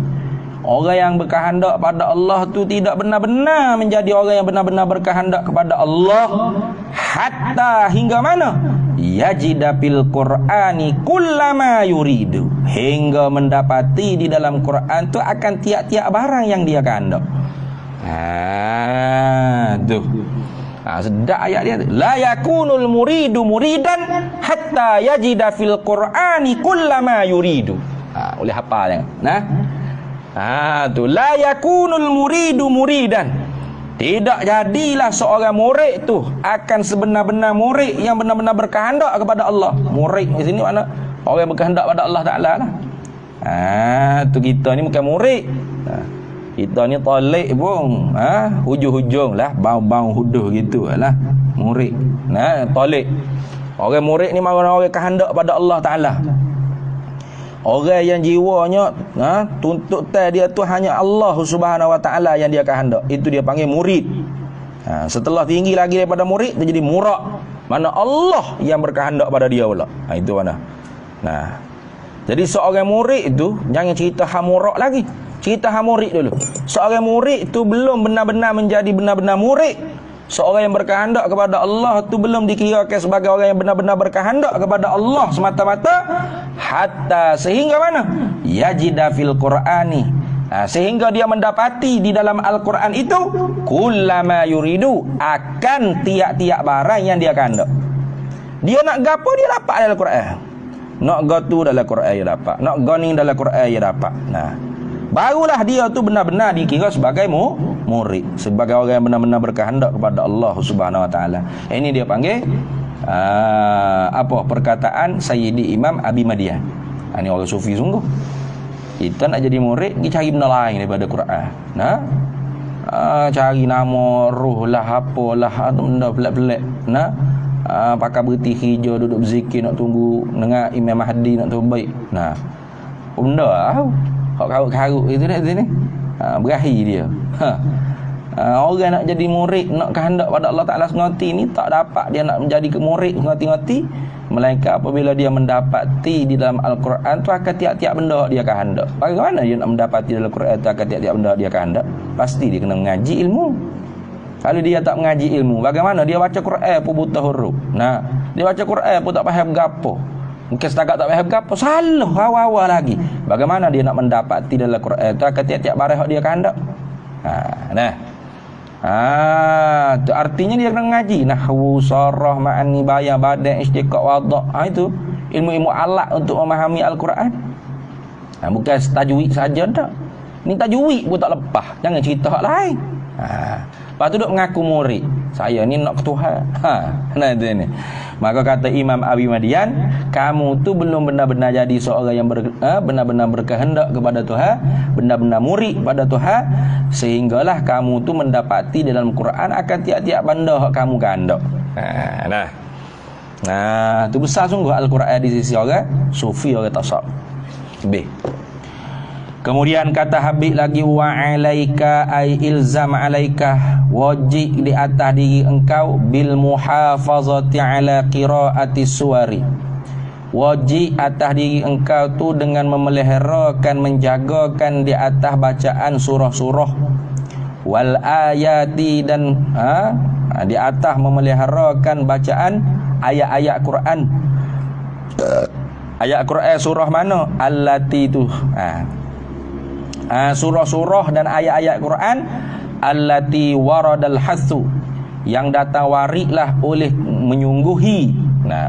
orang yang berkehendak pada Allah tu tidak benar-benar menjadi orang yang benar-benar berkehendak kepada Allah, hatta hingga mana? Yajida fil Qur'ani kullama yuridu, hingga mendapati di dalam Quran tu akan tiap-tiap barang yang dia kehendak. Tu. Sedap ayat dia tu. La yakunul muridu muridan hatta yajida fil Qur'ani kullama yuridu. Boleh hafal jangan. Tu. La yakunul muridu muridan. Tidak jadilah seorang murid tu akan sebenar-benar murid yang benar-benar berkehendak kepada Allah. Murid di sini mana? Orang yang berkehendak pada Allah Ta'ala lah. Tu kita ni bukan murid. Kita ni talik pun hujung-hujung lah bau-bau huduh gitu lah murid. Nah, talik. Orang murid ni orang kehendak pada Allah Taala. Orang yang jiwanya tuntutan dia tu hanya Allah Subhanahu Wa Taala yang dia kehendak. Itu dia panggil murid. Setelah tinggi lagi daripada murid dia jadi murak. Mana Allah yang berkehendak pada dia pula. Itu mana. Nah. Jadi seorang murid itu jangan cerita hamurak lagi. Cerita murid dulu. Seorang murid itu belum benar-benar menjadi benar-benar murid. Seorang yang berkehendak kepada Allah itu belum dikirakan sebagai orang yang benar-benar berkehendak kepada Allah semata-mata. Hatta sehingga mana? Yajida fil Qur'ani. Sehingga dia mendapati di dalam Al-Quran itu kullama yuridu, akan tiap-tiap barang yang dia kehendak. Dia nak gapo dia dapat dalam Al-Quran. Nak gatu dalam Quran dia dapat. Nak gani dalam Quran dia dapat. Nah, barulah dia tu benar-benar dikira sebagai murid, sebagai orang yang benar-benar berkehendak kepada Allah Subhanahu Wa Taala. Ini dia panggil perkataan Sayyidi Imam Abi Madian. Ini orang sufi sungguh. Kita nak jadi murid, kita cari benda lain daripada Quran. Nah, cari nama ruh lah, apalah, benda pelik-pelik. Nah, pakai berti hijau duduk berzikir nak tunggu dengar Imam Mahdi nak terbaik. Nah, benda hak karut-karut itu dah sini. Berakhir dia. Orang nak jadi murid, nak kehendak pada Allah Taala sengati ni tak dapat dia nak menjadi murid sengati-ngati, melainkan apabila dia mendapati di dalam Al-Quran tu akan tiap-tiap benda dia kehendak. Bagaimana dia nak mendapati dalam Al-Quran tu akan tiap-tiap benda dia kehendak? Pasti dia kena mengaji ilmu. Kalau dia tak mengaji ilmu, bagaimana dia baca Quran pun buta huruf. Nah, dia baca Quran pun tak faham gapo. Mungkin setakat tak faham gapo, salah awal-awal lagi. Bagaimana dia nak mendapati dalam Quran tu akan tiap-tiap barang dia kehendak? Itu artinya dia kena ngaji nahwu, sarah, ma'ani, bayan, badan, istiqaq, wadha. Itu ilmu-ilmu alat untuk memahami Al-Quran. Bukan tajwid saja tak. Ni tajwid pun tak lepas. Jangan cerita hak lain. Lepas tu duk mengaku murid. Saya ni nak ke Tuhan. Nah itu ni. Maka kata Imam Abi Madian, kamu tu belum benar-benar jadi seorang yang benar-benar berkehendak kepada Tuhan, benar-benar murid pada Tuhan, sehinggalah kamu tu mendapati dalam Quran akan tiap-tiap benda hak kamu kehendak. Nah, tu besar sungguh Al-Quran di sisi orang sufi, orang tasawuf. B. Kemudian kata Habib lagi, wa alaika ay ilzam alaika, wajib di atas diri engkau bil muhafazati ala qiraati suwari. Wajib atas diri engkau tu dengan memeliharakan, menjagakan di atas bacaan surah-surah, wal ayati, dan di atas memeliharakan bacaan ayat-ayat Quran. Ayat Quran surah mana? Allati tu. Surah-surah dan ayat-ayat Quran allati waradal hasu, yang datang waridlah oleh menyungguhi,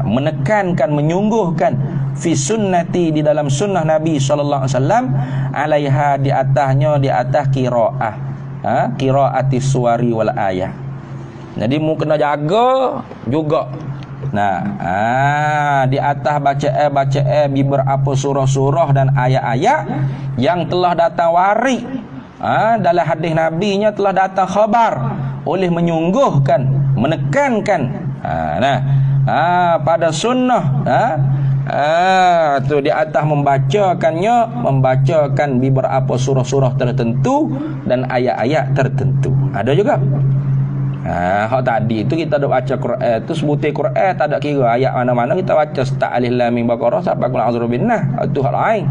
menekankan, menyungguhkan fi sunnati, di dalam sunnah Nabi sallallahu alaihi wasallam, alaiha, di atasnya, di atas qiraah, qiraati suwari wal ayah. Jadi mu kena jaga juga. Di atas bacaan beberapa surah-surah dan ayat-ayat yang telah datang warid dalam hadis Nabi-nya, telah datang khabar oleh menyungguhkan, menekankan pada sunnah, tu di atas membacakan beberapa surah-surah tertentu dan ayat-ayat tertentu. Ada juga. Hak tadi tu kita duk baca Quran tu, sebutir Quran tak ada kira ayat mana-mana, kita baca start alif lam mim baqarah sampai qul a'udzu birabbin. Itu hak lain.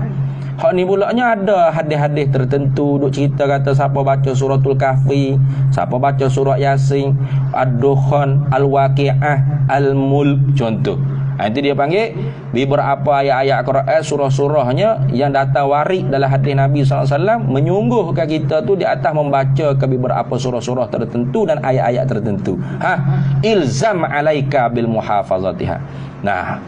Hak ni pulaknya ada hadis-hadis tertentu duk cerita kata siapa baca suratul kahfi, siapa baca surah yasin, ad-dukhan, al-waqiah, al-mulk, contoh. Itu dia panggil beberapa ayat-ayat Quran, surah-surahnya yang datang warid dalam hadis Nabi SAW, menyungguhkan kita tu di atas membaca ke beberapa surah-surah tertentu dan ayat-ayat tertentu. Ilzam alaika bil muhafazatiha.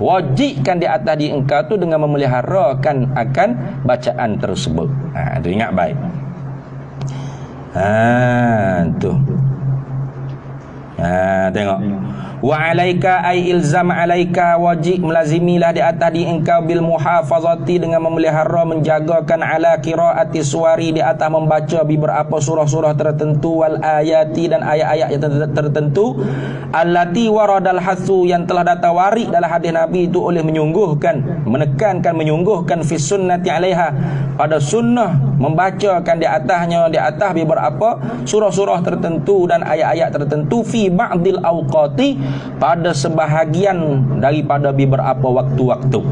Wajibkan di atas di engkau tu dengan memeliharakan akan bacaan tersebut. Itu ingat baik. Tu. Tengok. Wa alaika ay ilzam alaika, wajib melazimilah di atas di engkau bil muhafazati, dengan memelihara menjagakan ala qiraati suwari, di atas membaca beberapa surah-surah tertentu, wal ayati dan ayat-ayat yang tertentu, allati waradal hasu yang telah datang warid dalam hadis Nabi itu oleh menyungguhkan, menekankan, menyungguhkan fi sunnati alaiha, pada sunnah membacakan di atasnya, di atas beberapa surah-surah tertentu dan ayat-ayat tertentu, fi ba'dil awqati, pada sebahagian daripada beberapa waktu-waktu.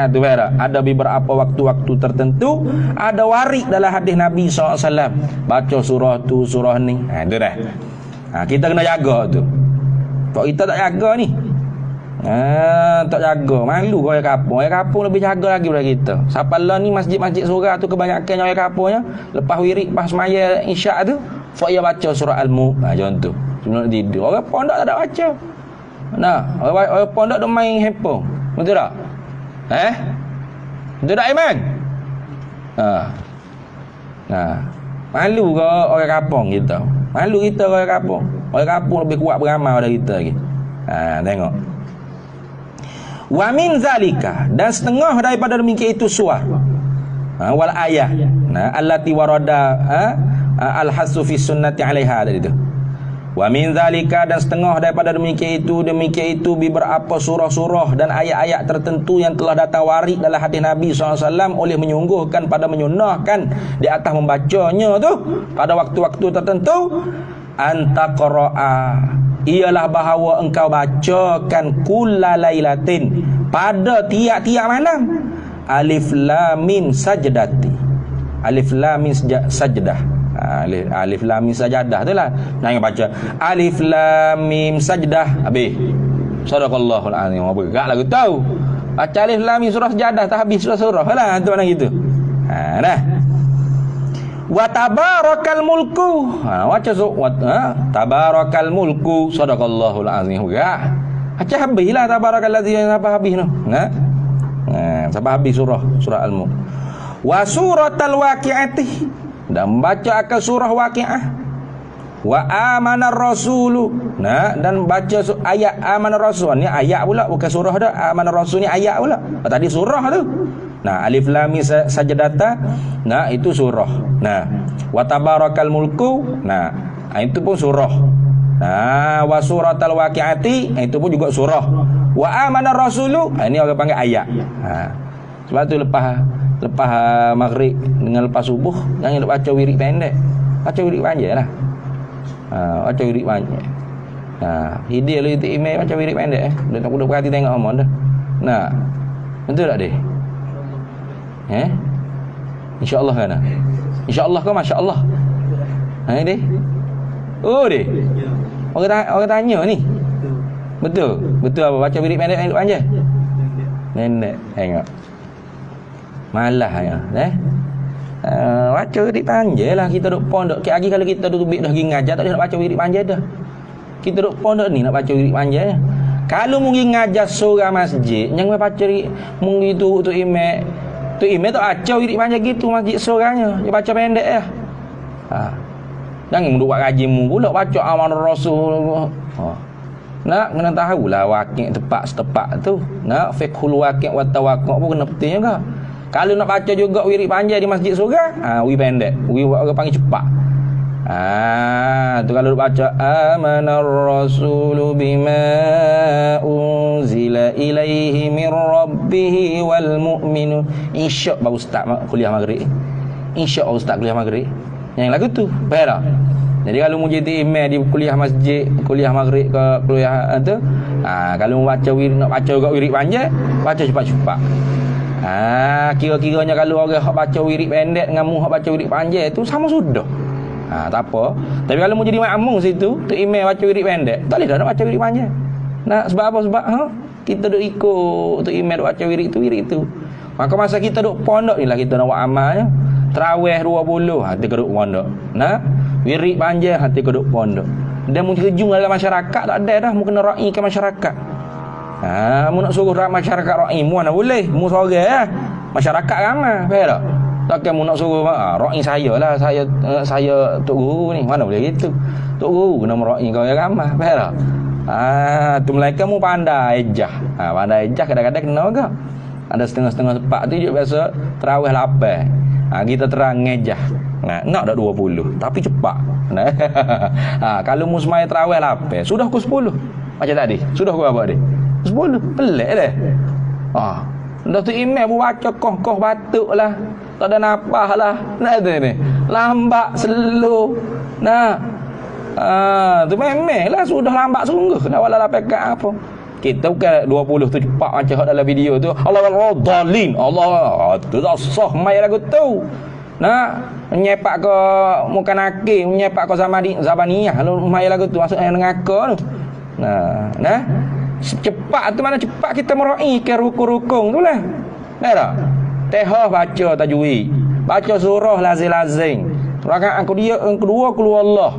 Tu ada beberapa waktu-waktu tertentu ada warid dalam hadis Nabi SAW baca surah tu, surah ni. Tu dah. Kita kena jaga tu. Kalau kita tak jaga ni, tak jaga, malu orang kampung. Orang kampung lebih jaga lagi daripada kita. Siapa lah ni masjid-masjid surah tu kebanyakan orang kampungnya lepas wirid, lepas semaya isyak tu, dia baca surah Al-Mulk. Contoh sebelum tidur. Orang pondok tak ada baca. Orang pondok duk main handphone. Betul tak? Betul tak, Iman? Malu ke orang kampung kita? Malu kita orang kampung. Orang kampung lebih kuat beramal daripada kita lagi. Tengok. Wa min zalika, dan setengah daripada demikian itu suar. Wal ayah. Allati warada al-hasu fi sunnati 'alaiha tadi tu. Wa min zalika, dan setengah daripada demikian itu beberapa surah-surah dan ayat-ayat tertentu yang telah datang warid dalam hadis Nabi SAW oleh menyungguhkan pada menyunahkan di atas membacanya tu pada waktu-waktu tertentu. Antaqra'a, ialah bahawa engkau bacakan kullalailatin, pada tiap-tiap malam, alif lam mim sajdati, alif lam mim sajdah. Alif lam mim sajadah tu lah. Jangan baca alif lam mim sajdah habis. Sadaqallahul azim. Berat lagu tahu. Baca alif lam mim surah sajadah tak habis surah lah tu mana gitu. Dah. Wa tabarakal mulku. Baca tabarakal mulku. Sadaqallahul azim. Berat. Baca habislah tabarakal ladzi apa habis tu. Sampai habis surah Al-Mulk. Wa suratal waqi'ati, dan baca akan surah Waqi'ah. Wa amanar rasulu, dan baca ayat amanar rasul. Ni ayat pula, bukan surah dah. Amanar rasul ni ayat pula. Tadi surah tu. Alif lam mim sajdata, itu surah. Wa tabarakal mulku, itu pun surah. Wa suratal waqi'ati, itu pun juga surah. Wa amanar rasulu, ini orang panggil ayat. Sebab tu lepas maghrib dengan lepas subuh jangan nak baca wirid pendek, baca wirid panjang lah. Baca wirid panjang. Hidir lu itu email baca wirid pendek dan aku dah perhati tengok amon dah. Betul tak dia? InsyaAllah kan? InsyaAllah ke masya-Allah? Dia. Dia. Orang tanya ni. Betul apa baca wirid pendek panjang? Pendek. Tengok. Malah ya. Baca wirid panjang lah. Kita duk pondok. Lagi kalau kita duk dah pergi ngajar, tak ada nak baca wirid panjang dah. Kita duk pondok ni nak baca wirid panjang. Kalau mungkin ngajar seorang masjid, jangan baca mungkin tu imam. Tu imam tak baca wirid panjang gitu masjid seorangnya. Dia baca pendek lah. Jangan duk buat kaji mu pula baca amanah Rasul. Kena tahulah waqi' tepat tu. Fiqhul waqi' wa tawaqqu' pun kena penting juga. Kalau nak baca juga wirid panjang di masjid surga, wirid pendek. Wirid orang panggil cepat. Tu kalau baca amanar rasulu bima unzila ilaihi min rabbih wal mu'minun. Insya' baru start kuliah maghrib. Insya' baru start kuliah maghrib. Yang lagu tu, faham tak? Jadi kalau mu jadi imam di kuliah masjid, kuliah maghrib ke kuliah tu, kalau mu baca wirid, nak baca juga wirid panjang, baca cepat-cepat. Kira-kiranya kalau orang hak baca wirid pendek dengan mu hak baca wirid panjang tu sama sudah. Tak apa. Tapi kalau mu jadi makmum situ, tu imam baca wirid pendek, tak boleh dah nak baca wirid panjang. Sebab apa? Sebab kita duk ikut tu imam duk baca wirid tu. Maka masa kita duk pondok ni lah kita nak buat amalnya. Tarawih 20 hati keduk pondok. Wirid panjang hati keduk pondok. Dan mu terjun dalam masyarakat tak ada dah, mu kena raikan masyarakat. Mu nak suruh masyarakat ra'i mu mana boleh. Mu seorang masyarakat ramai, faham tak? Takkan mu nak suruh ra'i saya lah, saya tok guru ni. Mana boleh gitu. Tok guru kena mera'i kau yang ramah. Faham tak? Tu Melaka mu pandai ejah. Pandai ejah kadang-kadang kena ke? Ada setengah-setengah tepat tu je biasa terawih 8. Kita terang ngejah. Nak dak 20 tapi cepat. Kalau mu semaya terawih 8, sudah ke 10. Macam tadi. Sudah ke apa dia? 10. Pelik dah. Dah tu imam pun baca koh batuk lah. Tak ada napah lah. Nak tu ni. Lambat slow. Tu memang lah sudah lambat sungguh. Nak wala lapekat apa. Kita bukan 20 tu cepat macam dalam video tu. Allah dalin. Allah tu tak sah mai lagu tu. Menyepak ke muka nakir, menyepak ke zabaniyah. Lalu mai lagu tu maksudnya ngaka tu. Cepat tu mana cepat kita meraih ke rukun-rukun tu lah. Tak? Tehah baca tajwid. Baca surah lazim-lazim. Rakaat kedua keluar Allah.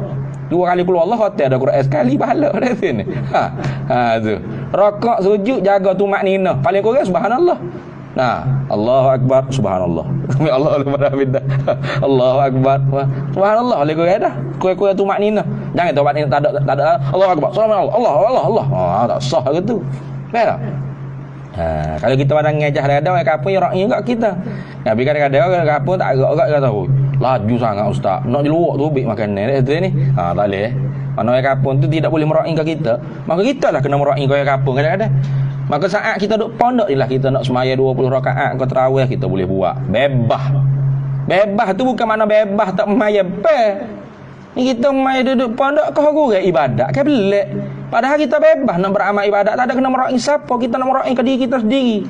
2 kali keluar Allah hotel ada Quran sekali pahala dah sini. Tu. Rakaat sujud jaga tumak nina. Paling kurang subhanallah. Allahu akbar subhanallah. Allah alhamdulillah. Allahu akbar. Subhanallah paling kurang dah. Kurang tumak nina. Jangan tumak nina tak ada. Allahu akbar. Subhanallah. Allah. Tak sah gitu. Faham? Kalau kita pandang ngejah ada kapun ya ra'i juga kita. Nabi kadang-kadang kapun tak agak kata laju sangat ustaz. Nak diluak tu bik makanan ni. Tak boleh. Mana kapun tu tidak boleh mera'i ke kita. Maka kita lah kena mera'i ke kapun kadang-kadang. Maka saat kita duduk pondok ni lah kita nak semaya 20 rakaat ke tarawih kita boleh buat. Bebas tu bukan mana bebas tak maya ni kita mai duduk pondok kau gurau ibadat kan pelik. Padahal kita bebas nak beramal ibadat, tak ada kena meraih siapa, kita nak meraih ke diri kita sendiri.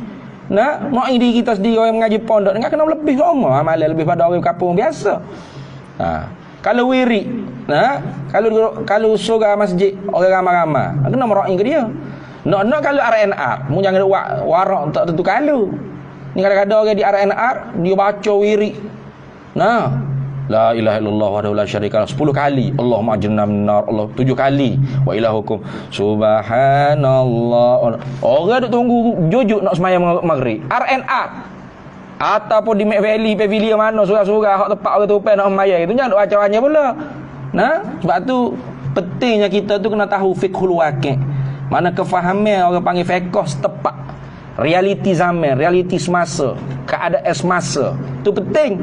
Meraih diri kita sendiri orang mengaji pondok enggak kena lebih lama amalan lebih pada orang kampung biasa. Kalau wirid, kalau surah masjid orang ramai-ramai, kena meraih ke dia. Nak kalau RNR, mu jangan warak tak tentu kalau. Ni kadang-kadang orang di RNR dia baca wirid. La ilaha illallah wahdahu la syarikalah 10 kali. Allahumma ajirna minar Allah 7 kali. Wa ilahukum subhanallah. Orang duk tunggu jujuk nak sembahyang maghrib. RNR ataupun di Mac Valley pavilion mana surah-surah hak tempat orang tupai nak sembahyang itu jangan duk baca-baca pula. Sebab tu pentingnya kita tu kena tahu fiqhul waqi'. Mana kefahaman orang panggil fiqh setepat. Realiti zaman, realiti semasa, keadaan semasa. Tu penting.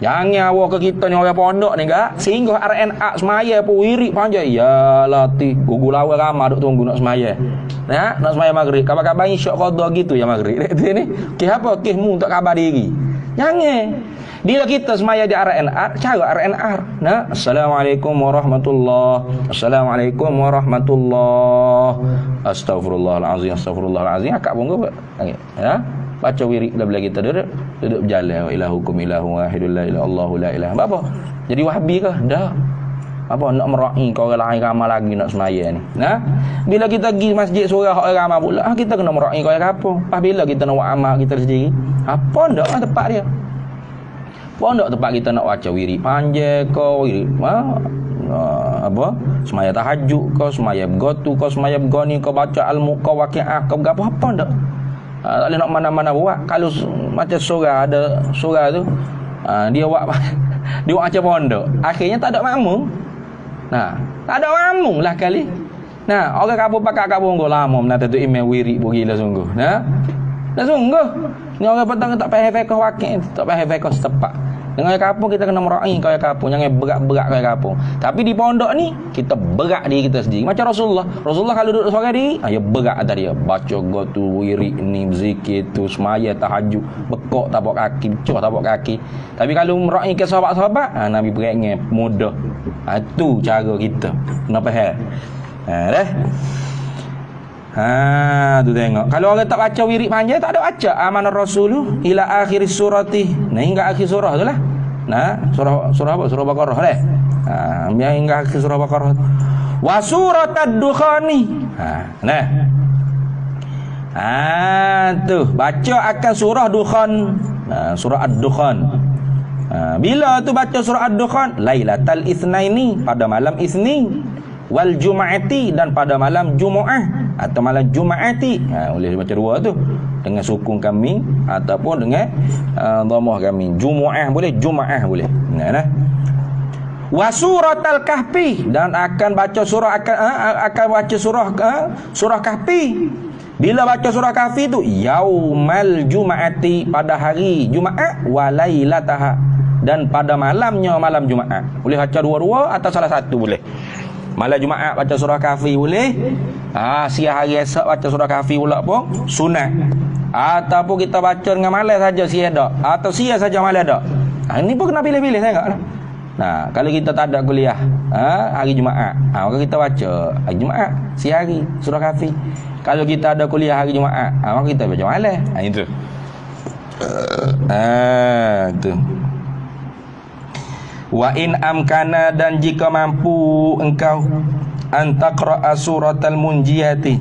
Jangan awak ke kita ni orang pondok ni gak sehingga RNA semaya pun wirid panjang. Ya latih gugul awal ramai duk tunggu nak semaya. Nak semaya maghrib. Kabar-kabar insya qada gitu ya maghrib. Ni apa kismu untuk kabar diri. Jangan. Bila kita semaya di RNA, cara RNR. Assalamualaikum warahmatullahi. Assalamualaikum warahmatullahi. Astagfirullahalazim. Astagfirullahalazim. Akak pun ke? Baca wirid dah bila kita duduk berjalan. Wa ilahukum ilahu wahidul la ilaha illallah la ilaha. Apa? Jadi wahabi ke? Dah. Apa nak meraih kau orang lain ramai lagi nak semaya ni. Bila kita pergi masjid surah orang ramai pula, kita kena meraih kau orang kampung. Pas bila kita nak buat amal kita sendiri? Apa ndak tempat dia? Pondok tempat kita nak baca wirid panjang kau wirid semaya tahajud kau semaya bergotu kau semaya bergoni kau baca al-muqa waqi'ah kau berapa apa ndak? Tak boleh nak mana-mana buat. Kalau macam surah ada surah tu dia buat dia buat macam pondok, akhirnya tak ada makmum. Tak ada makmum lah kali. Orang kabur pakai kabur kau lama menata tu imam wirid gila sungguh. Dah sungguh. Ni orang petang tak faham fiqh waqi', tak faham fiqh setepat. Dengan kampung kita kena meraih kau kampung, jangan berat-berat kau kampung. Tapi di pondok ni kita berat diri kita sendiri. Macam Rasulullah kalau duduk seorang diri, dia berat atas dia. Baca gotu wirid ni, zikir tu, semaya tahajud, bekok tapak kaki, cuh tapak kaki. Tapi kalau meraih ke sahabat-sahabat, Nabi beratnya mudah. Tu cara kita. Kenapa hal? Tu tengok. Kalau orang tak baca wirid panjang, tak ada baca amanah Rasul ila akhir surati. Hingga akhir surah tu lah. Surah apa? Surah Baqarah dah. Hingga akhir surah Baqarah. Wa surat ad-dukhani. Tu baca akan surah Dukhan. Surah ad-dukhan. Bila tu baca surah ad-dukhan? Lailatal itsnaini, pada malam Isnin. Wal Jum'ati, dan pada malam Jumu'ah. atau malam Jumaati. Boleh baca dua tu, dengan sukun kami ataupun dengan dhammah kami. Jumu'ah boleh, Jumaah boleh. Nah. Wa suratal kahfi, dan akan baca surah akan baca surah kahfi. Bila baca surah kahfi tu yaumal jumaati, pada hari Jumaat, wa lailataha, dan pada malamnya malam Jumaat. Boleh baca dua-dua atau salah satu boleh. Malam Jumaat baca surah kahfi boleh. Siang hari esok baca surah kahfi pula pun sunat. Ataupun kita baca dengan malam saja siang dak, atau siang saja malam dak. Ini pun kena pilih-pilih tengoklah. Nah, kalau kita tak ada kuliah hari Jumaat, maka kita baca hari Jumaat siang hari surah kahfi. Kalau kita ada kuliah hari Jumaat, maka kita baca malam. Itu. Tu. Wa in amkana, dan jika mampu engkau antaqra'a suratal munjiyati,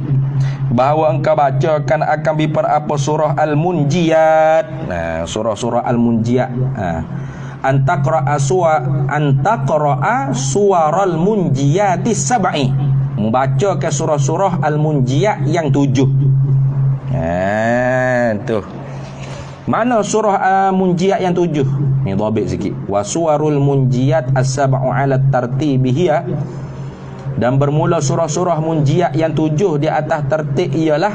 bahawa engkau bacakan akan apa surah al-munjiyat. Surah-surah al-munjiyat. Antaqra'a suwaral munjiyati sab'i, membacakan surah-surah al-munjiyat yang 7. Tu. Mana surah munjiyat yang 7? Ni dhabit sikit. Wa suwarul munjiyat as-sab'u 'ala tartibihia, dan bermula surah-surah munjiyat yang 7 di atas tertib ialah: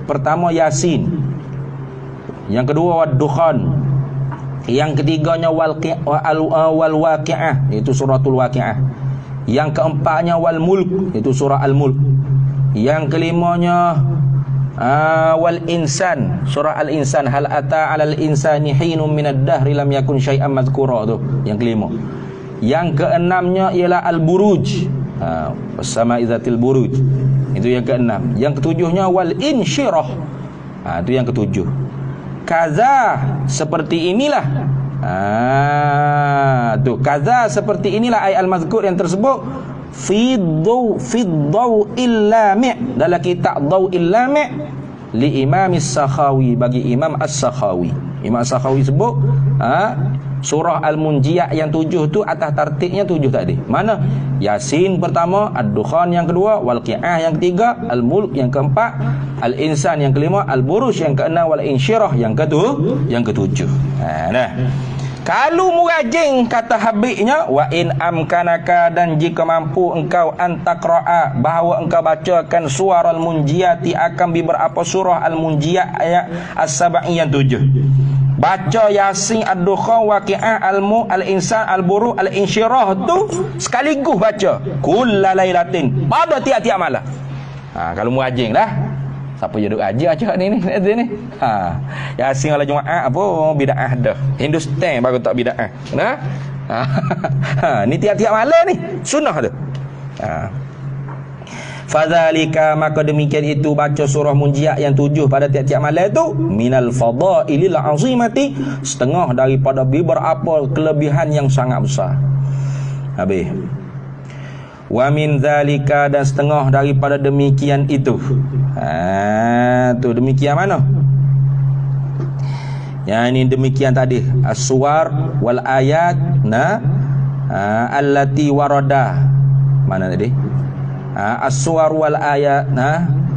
pertama Yasin, yang kedua Wad-Dukhan, yang ketiganya wal waqi'ah, iaitu suratul waqi'ah, yang keempatnya wal mulk, iaitu surah al-mulk, yang kelimanya wal insan, surah al-insan, hal ata 'alal insani hinum minad dahri lam yakun syai'an mazkura, tu yang kelima. Yang keenamnya ialah al-buruj, was-sama'i dzatil buruj, itu yang keenam. Yang ketujuhnya wal insyirah, itu yang ketujuh. Kaza, seperti inilah. Tu kaza, seperti inilah ayat al-mazkur yang tersebut fi dhaw'il lami', dalam kitab Dhaw'il Lami' li Imam As-Sakhawi, bagi Imam As-Sakhawi. Imam As-Sakhawi sebut surah al-munjiyat yang 7 tu atas tertibnya 7 tadi. Mana? Yasin pertama, Ad-Dukhan yang kedua, Wal-Qi'ah yang ketiga, Al-Mulk yang keempat, Al-Insan yang kelima, Al-Buruj yang keenam, Wal-Insyirah yang ketujuh. Nah. Kalau murajing kata habibnya, wa in amkanaka, dan jika mampu engkau antaqra'a, bahawa engkau bacakan suwaral munjiyati, akan berapa surah al-munjiyat ayat as-sab'i yang 7. Baca Yasin, Ad-Dukhan, Waqi'ah, Al-Mulk, Al-Insan, Al-Buruj, Al-Insyirah tu sekaligus baca kullalailatin, pada tiap-tiap malam. Kalau murajing dah. Siapa je duk ajar cakap ni. Yasin malam Jumaat apa bid'ah dah. Hindustan baru tak bid'ah. Nah. Ni tiap-tiap malam ni sunnah tu. Fadzalika, maka demikian itu baca surah munjiyat yang 7 pada tiap-tiap malam itu minal fadailil azimati, setengah daripada beberapa kelebihan yang sangat besar. Habis. Wa min zalika, dan setengah daripada demikian itu. Tu demikian mana? Yang ini demikian tadi as-suwar wal ayat allati warada. Mana tadi? As-suwar wal ayat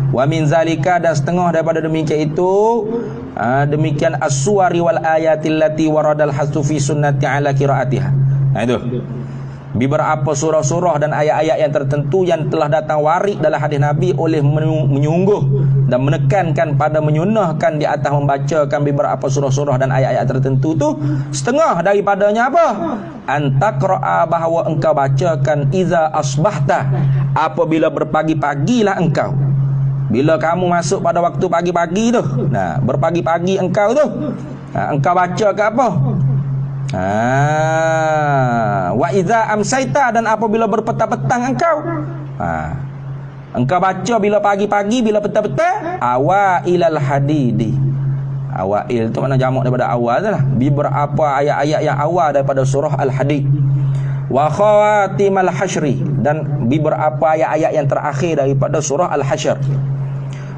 wa min zalika, dan setengah daripada demikian itu demikian as-suwari wal ayatil lati waradal hasu fi sunnati ala qiraatiha. Itu beberapa surah-surah dan ayat-ayat yang tertentu yang telah datang warid dalam hadis Nabi oleh menyungguh dan menekankan pada menyunahkan di atas membacakan beberapa surah-surah dan ayat-ayat tertentu tu, setengah daripadanya apa? Antaqra'a, bahawa engkau bacakan iza asbahta, apabila berpagi-pagilah engkau. Bila kamu masuk pada waktu pagi-pagi tu, berpagi-pagi engkau tu, engkau baca ke apa? Wa idza amsaita, dan apabila berpetang-petang engkau, engkau baca bila pagi-pagi, bila petang-petang, awailal hadidi. Awail tu mana jamak daripada awal lah, beberapa ayat-ayat yang awal daripada surah Al-Hadid. Wa khawatimal hasyri, dan beberapa ayat-ayat yang terakhir daripada surah Al-Hasyr.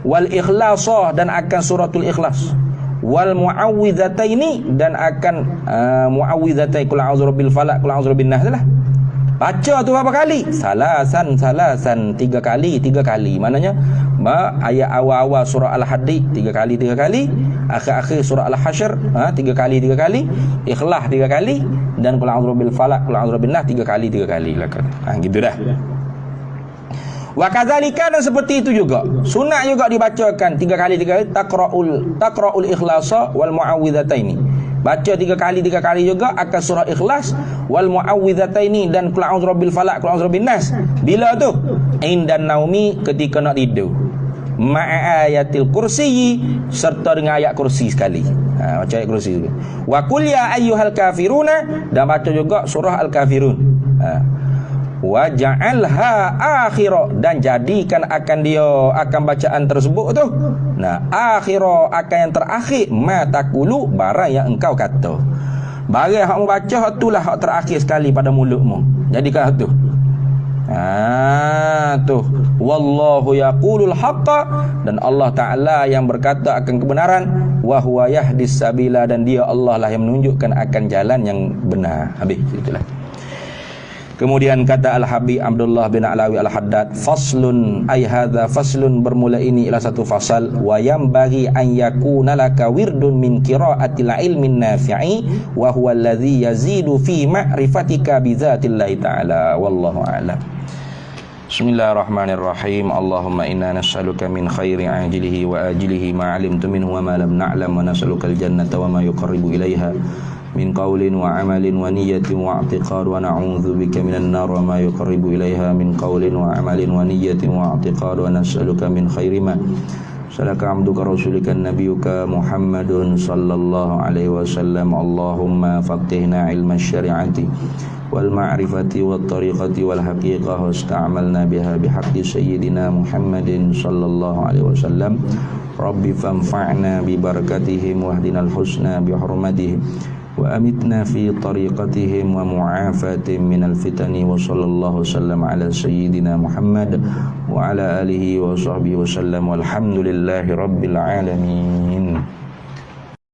Wal ikhlasah, dan akan suratul ikhlas. Wal muawwidhataini, dan akan muawwidhatai qul a'udzu birabbil falaq, qul a'udzu birabbin nas lah. Baca tu berapa kali? Salasan 3 kali. Maknanya ayat awal-awal surah Al-Hadid 3 kali, akhir-akhir surah Al-Hasyr 3 kali, Ikhlas 3 kali, dan qul a'udzu birabbil falaq, qul a'udzu birabbin nas 3 kali lah. Gitu dah. Wa kadzalika, dan seperti itu juga sunat juga dibacakan 3 kali taqra'ul ikhlasa wal muawwidhataini. Baca 3 kali juga akan surah Ikhlas wal muawwidhataini dan qul a'udzu birabbil falaq, qul a'udzu birabbin nas. Bila tu? Indan naumi, ketika nak tidur. Ma'a ayatil kursi, serta dengan ayat kursi sekali. Baca ayat kursi juga. Wa qul ya ayyuhal kafiruna, dan baca juga surah Al-Kafirun. Wa ja'alha akhira, dan jadikan akan bacaan tersebut tu akhira, akan yang terakhir, ma taqulu, barang yang engkau kata. Barang hak mu baca itulah hak terakhir sekali pada mulutmu. Jadikan tu. Tu wallahu yaqulul haqqa, dan Allah Ta'ala yang berkata akan kebenaran, wa huwa yahdis sabila, dan dia Allah lah yang menunjukkan akan jalan yang benar. Habis itulah. Kemudian kata Al-Habib Abdullah bin Alawi Al-Haddad, faslun, ay hadza faslun, bermula ini ialah satu fasal, wa yambaghi an yakuna laka wirdun min qiraatil ilmin nafi'i wa huwa alladhi yazidu fi ma'rifatika bi dzatillahi ta'ala, wallahu a'lam. Bismillahirrahmanirrahim. Allahumma inna nas'aluka min khairi ajilihi wa ajilihi ma 'alimtu minhu wa ma lam na'lam, wa nas'aluka al-jannata wa ma yuqarribu ilaiha min qawlin wa amalin wa niyatin wa i'tiqad, wa na'udzu bika minan nar wa ma yuqarribu ilaiha min qawlin wa amalin wa niyatin wa i'tiqad, wa nas'aluka min khairi ma salaka 'abduka rasulika nabiyyuka Muhammadun sallallahu alaihi wasallam. Allahumma faqihna ilma syari'ati wal ma'rifati wat tariqati wal haqiqah, wasta'malna biha bihaqqi sayyidina Muhammadin sallallahu alaihi wasallam. Rabbi fanfa'na bi barakatihim wahdinal husna bi hurmatihim wa amitna fi tariqatihim wa mu'afatihim minal fitani, wa sallallahu wasallam ala sayyidina Muhammad wa ala alihi wa sahbihi wasallam, walhamdulillahi rabbil alamin.